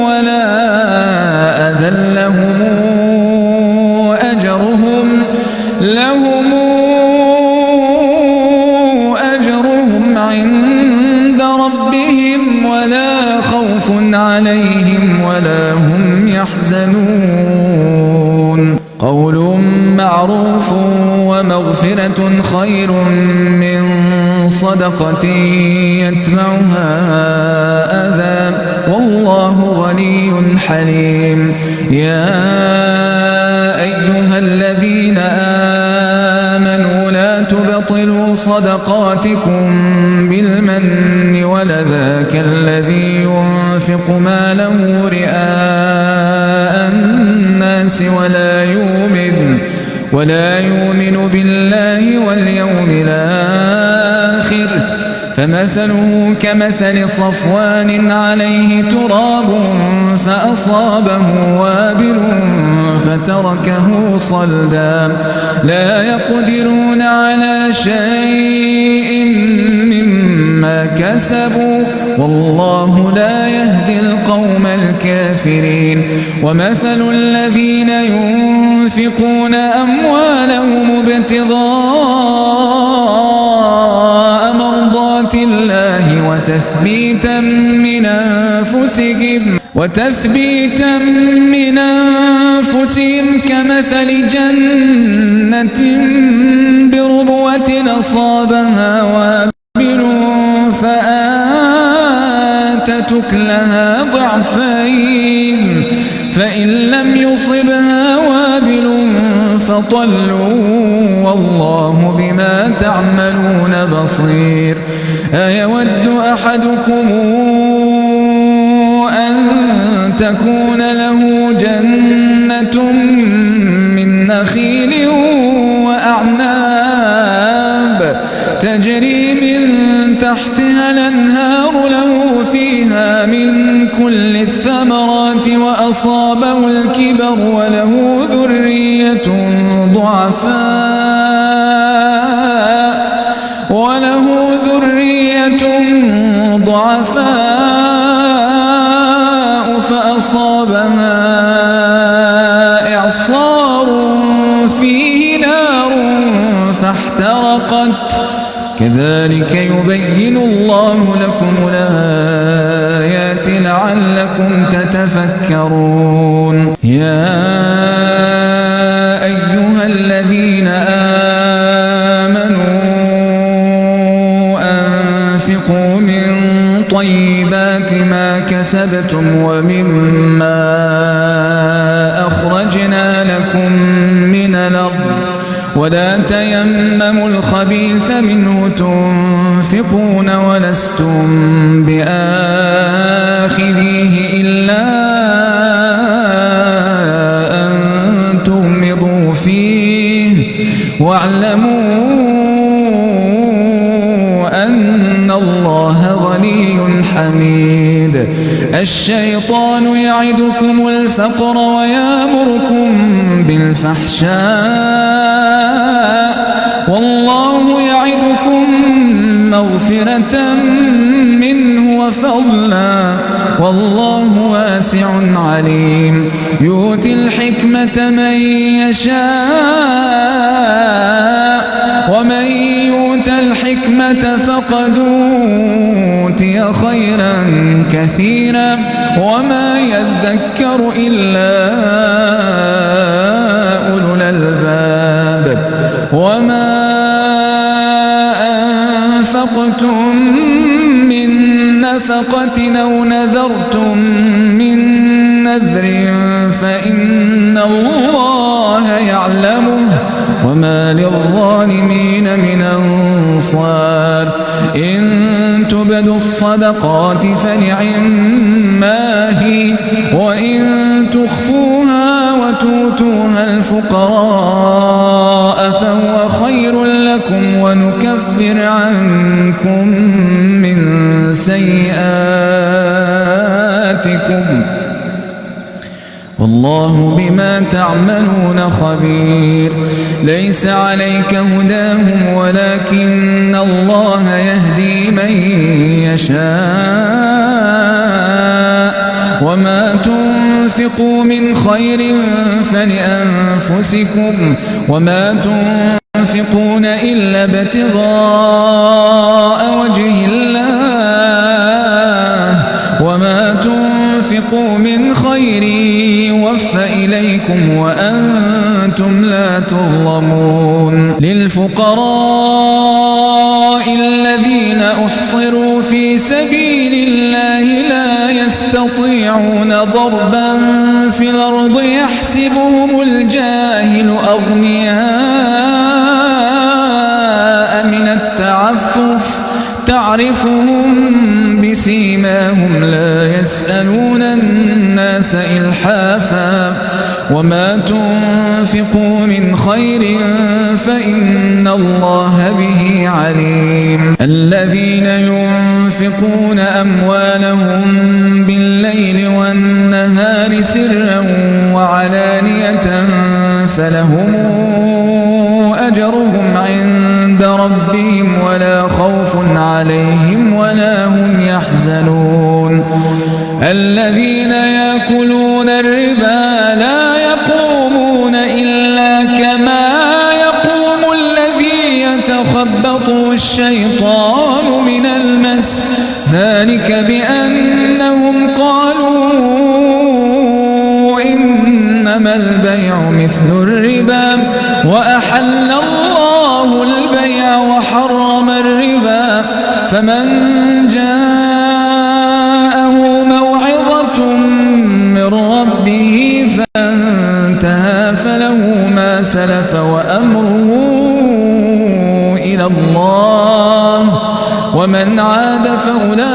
Speaker 1: ولا أذى لهم أجرهم عند ربهم ولا خوف عليهم ولا هم يحزنون قول معروف ومغفرة خير من صدقة يتبعها أذى والله غني حليم يا أيها الذين آمنوا لا تبطلوا صدقاتكم بالمن ولذا كالذي ينفق ماله رئاء الناس ولا يؤمن بالله واليوم الآخر فمثله كمثل صفوان عليه تراب فأصابه وابل فتركه صلدا لا يقدرون على شيء مما كسبوا والله لا يهدي القوم الكافرين ومثل الذين ينفقون أموالهم ابتغاء مرضات الله وتثبيتا من أنفسهم كمثل جنة بربوة أصابها وابل فآتت أكلها ضعفين فإن لم يصبها وابل فطل والله بما تعملون بصير أيود أحدكم أن تكون له جنة من نخيل وأعناب تجري من تحتها الأنهار له فيها من كل الثمرات وأصابه الكبر وله ذرية ضعفاء فأصابها كذلك يبين الله لكم الآيات لعلكم تتفكرون يا أيها الذين آمنوا أنفقوا من طيبات ما كسبتم ومما أخرجنا لكم من الأرض ولا تيمموا الخبيث منه تنفقون ولستم بآخذيه إلا أن تغمضوا فيه واعلموا أن الله غني حميد الشيطان يعدكم الفقر ويأمركم بالفحشاء والله يعدكم مغفرة منه وفضلا والله واسع عليم يؤتي الحكمة من يشاء ومن يؤت الحكمة فقد أوتي خيرا كثيرا وما يذكر إلا أولو الألباب وما أنفقتم من نفقة أو نذرتم من نذر فإن الله يعلمه وما للظالمين من أنصار إن تبدوا الصدقات فنعما هي وإن تخفوها وتؤتوها الفقراء فهو خير لكم ونكفر عنكم من سيئاتكم والله بما تعملون خبير ليس عليك هداهم ولكن الله يهدي من يشاء وما تنفقوا من خير فلأنفسكم وما تنفقون إلا ابتغاء وجه الله وما تنفقوا من خير يوفى إليكم وأنتم لا تظلمون للفقراء الذين أحصروا في سبيل الله لا يستطيعون ضربا في الأرض يحسبهم الجاهل أغنياء من التعفف تعرفهم بسيماهم لا يسألون الناس إلحافا وما تنفقوا من خير فإن الله به عليم الذين ينفقون أموالهم بالليل والنهار سرا وعلانية فلهم أجرهم عند ربهم ولا خوف عليهم ولا هم يحزنون الذين يأكلون الربا لا يقومون إلا كما يقوم الذي يتخبطه الشيطان من المس ذلك بأنهم قالوا إنما البيع مثل الربا وأحل الله البيع وحرم الربا فمن جاءه موعظة من ربه فانتهى فله ما سلف وأمره إلى الله ومن عاد فأولئك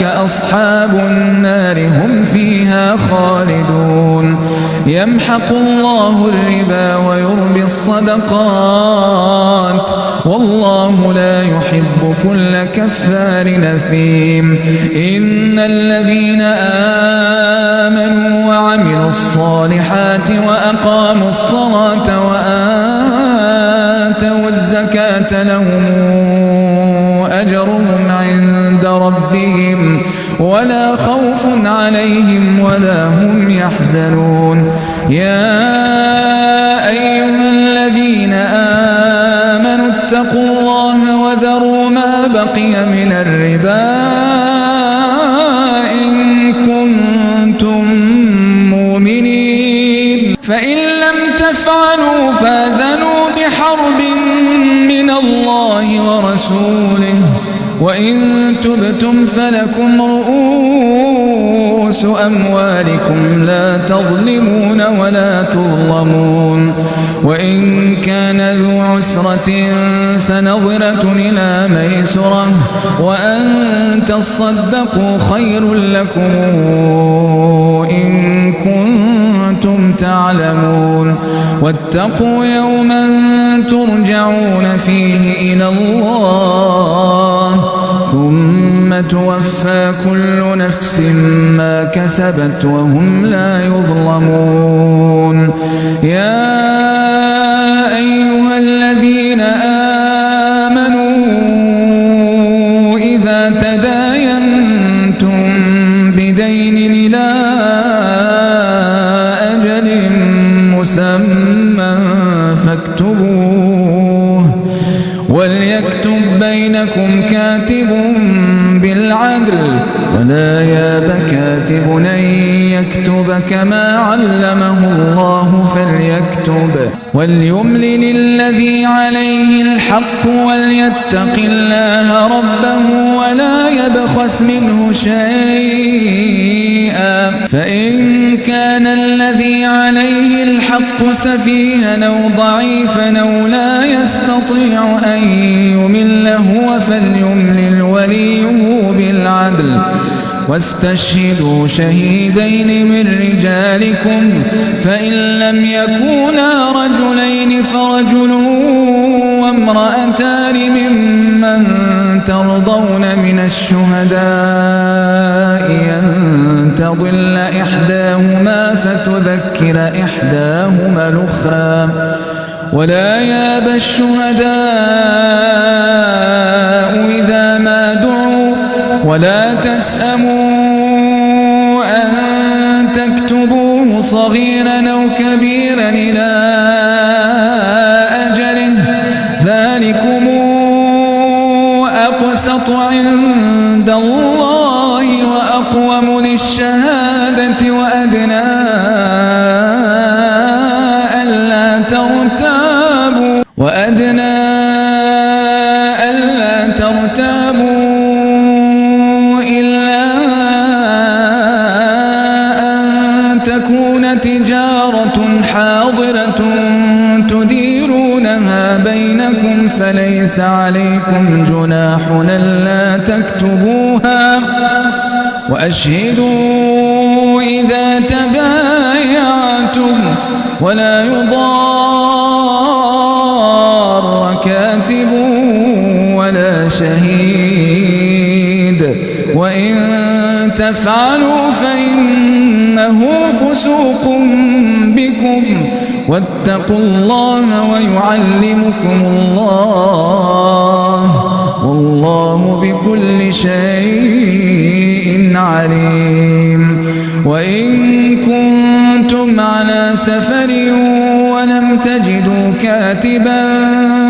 Speaker 1: أصحاب النار هم فيها خالدون يمحق الله الربا ويربي الصدقات والله لا يحب كل كفار أثيم إن الذين آمنوا وعملوا الصالحات وأقاموا الصلاة وآتوا الزكاة لهم أجرهم عند ربهم ولا خوف عليهم ولا هم يحزنون يا أيها الذين آمنوا اتقوا الله وذروا ما بقي من الربا إن كنتم مؤمنين فإن لم تفعلوا فآذنوا بحرب من الله ورسوله وإن تبتم فلكم رؤوس أموالكم لا تظلمون ولا تظلمون وإن كان ذو عسرة فنظرة إلى ميسرة وأن تصدقوا خير لكم إن كنتم تعلمون واتقوا يوما ترجعون فيه إلى الله ثم توفى كل نفس ما كسبت وهم لا يظلمون يا أيها الذين آمنوا إذا تداينتم بدين إلى أجل مسمى فاكتبوه وليكتب بينكم كاتب بالعدل ولا ياب كاتب أن يكتب كما علمه الله فليكتب وليملل الذي عليه الحق وليتق الله ربه ولا يبخس منه شيئا فإن كان الذي عليه الحق سفيها أو ضعيفا أو لا يستطيع أن يمل هو فليملل وليه بالعدل واستشهدوا شهيدين من رجالكم فإن لم يكونا رجلين فرجل وامرأتان ممن ترضون من الشهداء أن تضل إحداهما فتذكر إحداهما الأخرى ولا ياب الشهداء إذا ما دعوا ولا تسأموا أن تكتبوه صغيرا أو كبيرا إلى أجله ذلكم أقسط عند الله وأقوم للشهادة وأدنى ألا ترتابوا إلا أن تكون تجارة حاضرة تديرونها بينكم فليس عليكم جناح ألا تكتبوها وأشهدوا إذا تبايعتم ولا يضار كاتب ولا شهيد وإن تفعلوا فإنه فسوق بكم واتقوا الله ويعلمكم الله والله بكل شيء عليم وإن كنتم على سفر ولم تجدوا كاتبا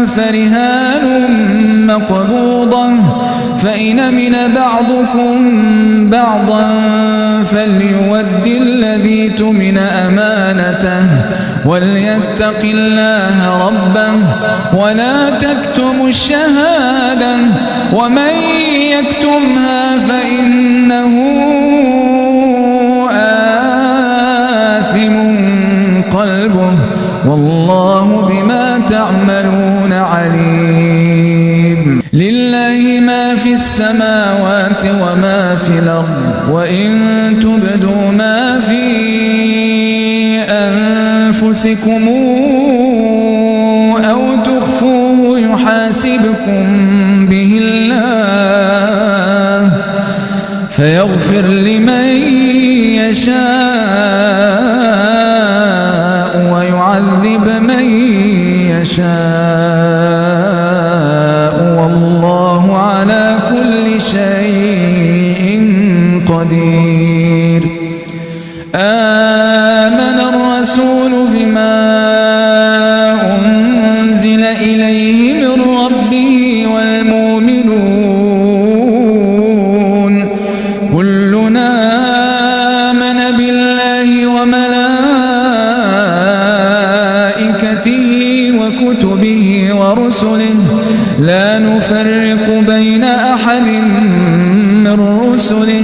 Speaker 1: فرهان مقبوضة فإن من بعضكم بعضا فليؤد الذي اؤتمن أمانته وليتق الله ربه ولا تكتموا الشهادة ومن يكتمها فإنه آثم قلبه والله بما تعملون عليم لله ما في السماوات وما في الأرض وإن تبدوا ما في أنفسكم أو تخفوه يحاسبكم به الله فيغفر لمن يشاء ويعذب من يشاء والله على كل شيء قدير آمن الرسول بما أنزل إليه من ربه والمؤمنون نفرق بين أحد من رسله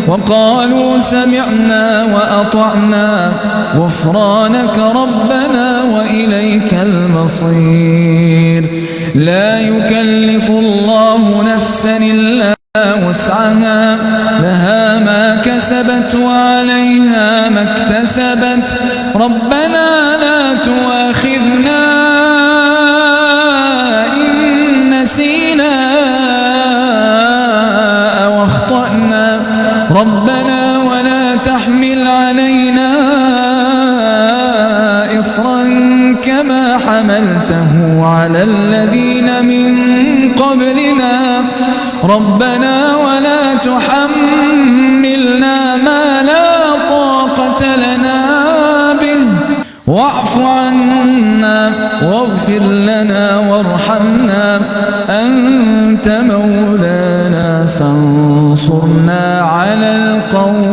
Speaker 1: وقالوا سمعنا وأطعنا غفرانك ربنا وإليك المصير لا يكلف الله نفسا إلا وسعها لها ما كسبت وعليها ما اكتسبت ربنا لا تؤاخذنا إن نسينا أو أخطأنا ربنا ولا تحمل علينا إصرا كما حملته على الذين من قبلنا ربنا ولا تحملنا ما لا طاقة لنا به واعف عنا واغفر لنا وارحمنا أنت مولانا فانصرنا على القوم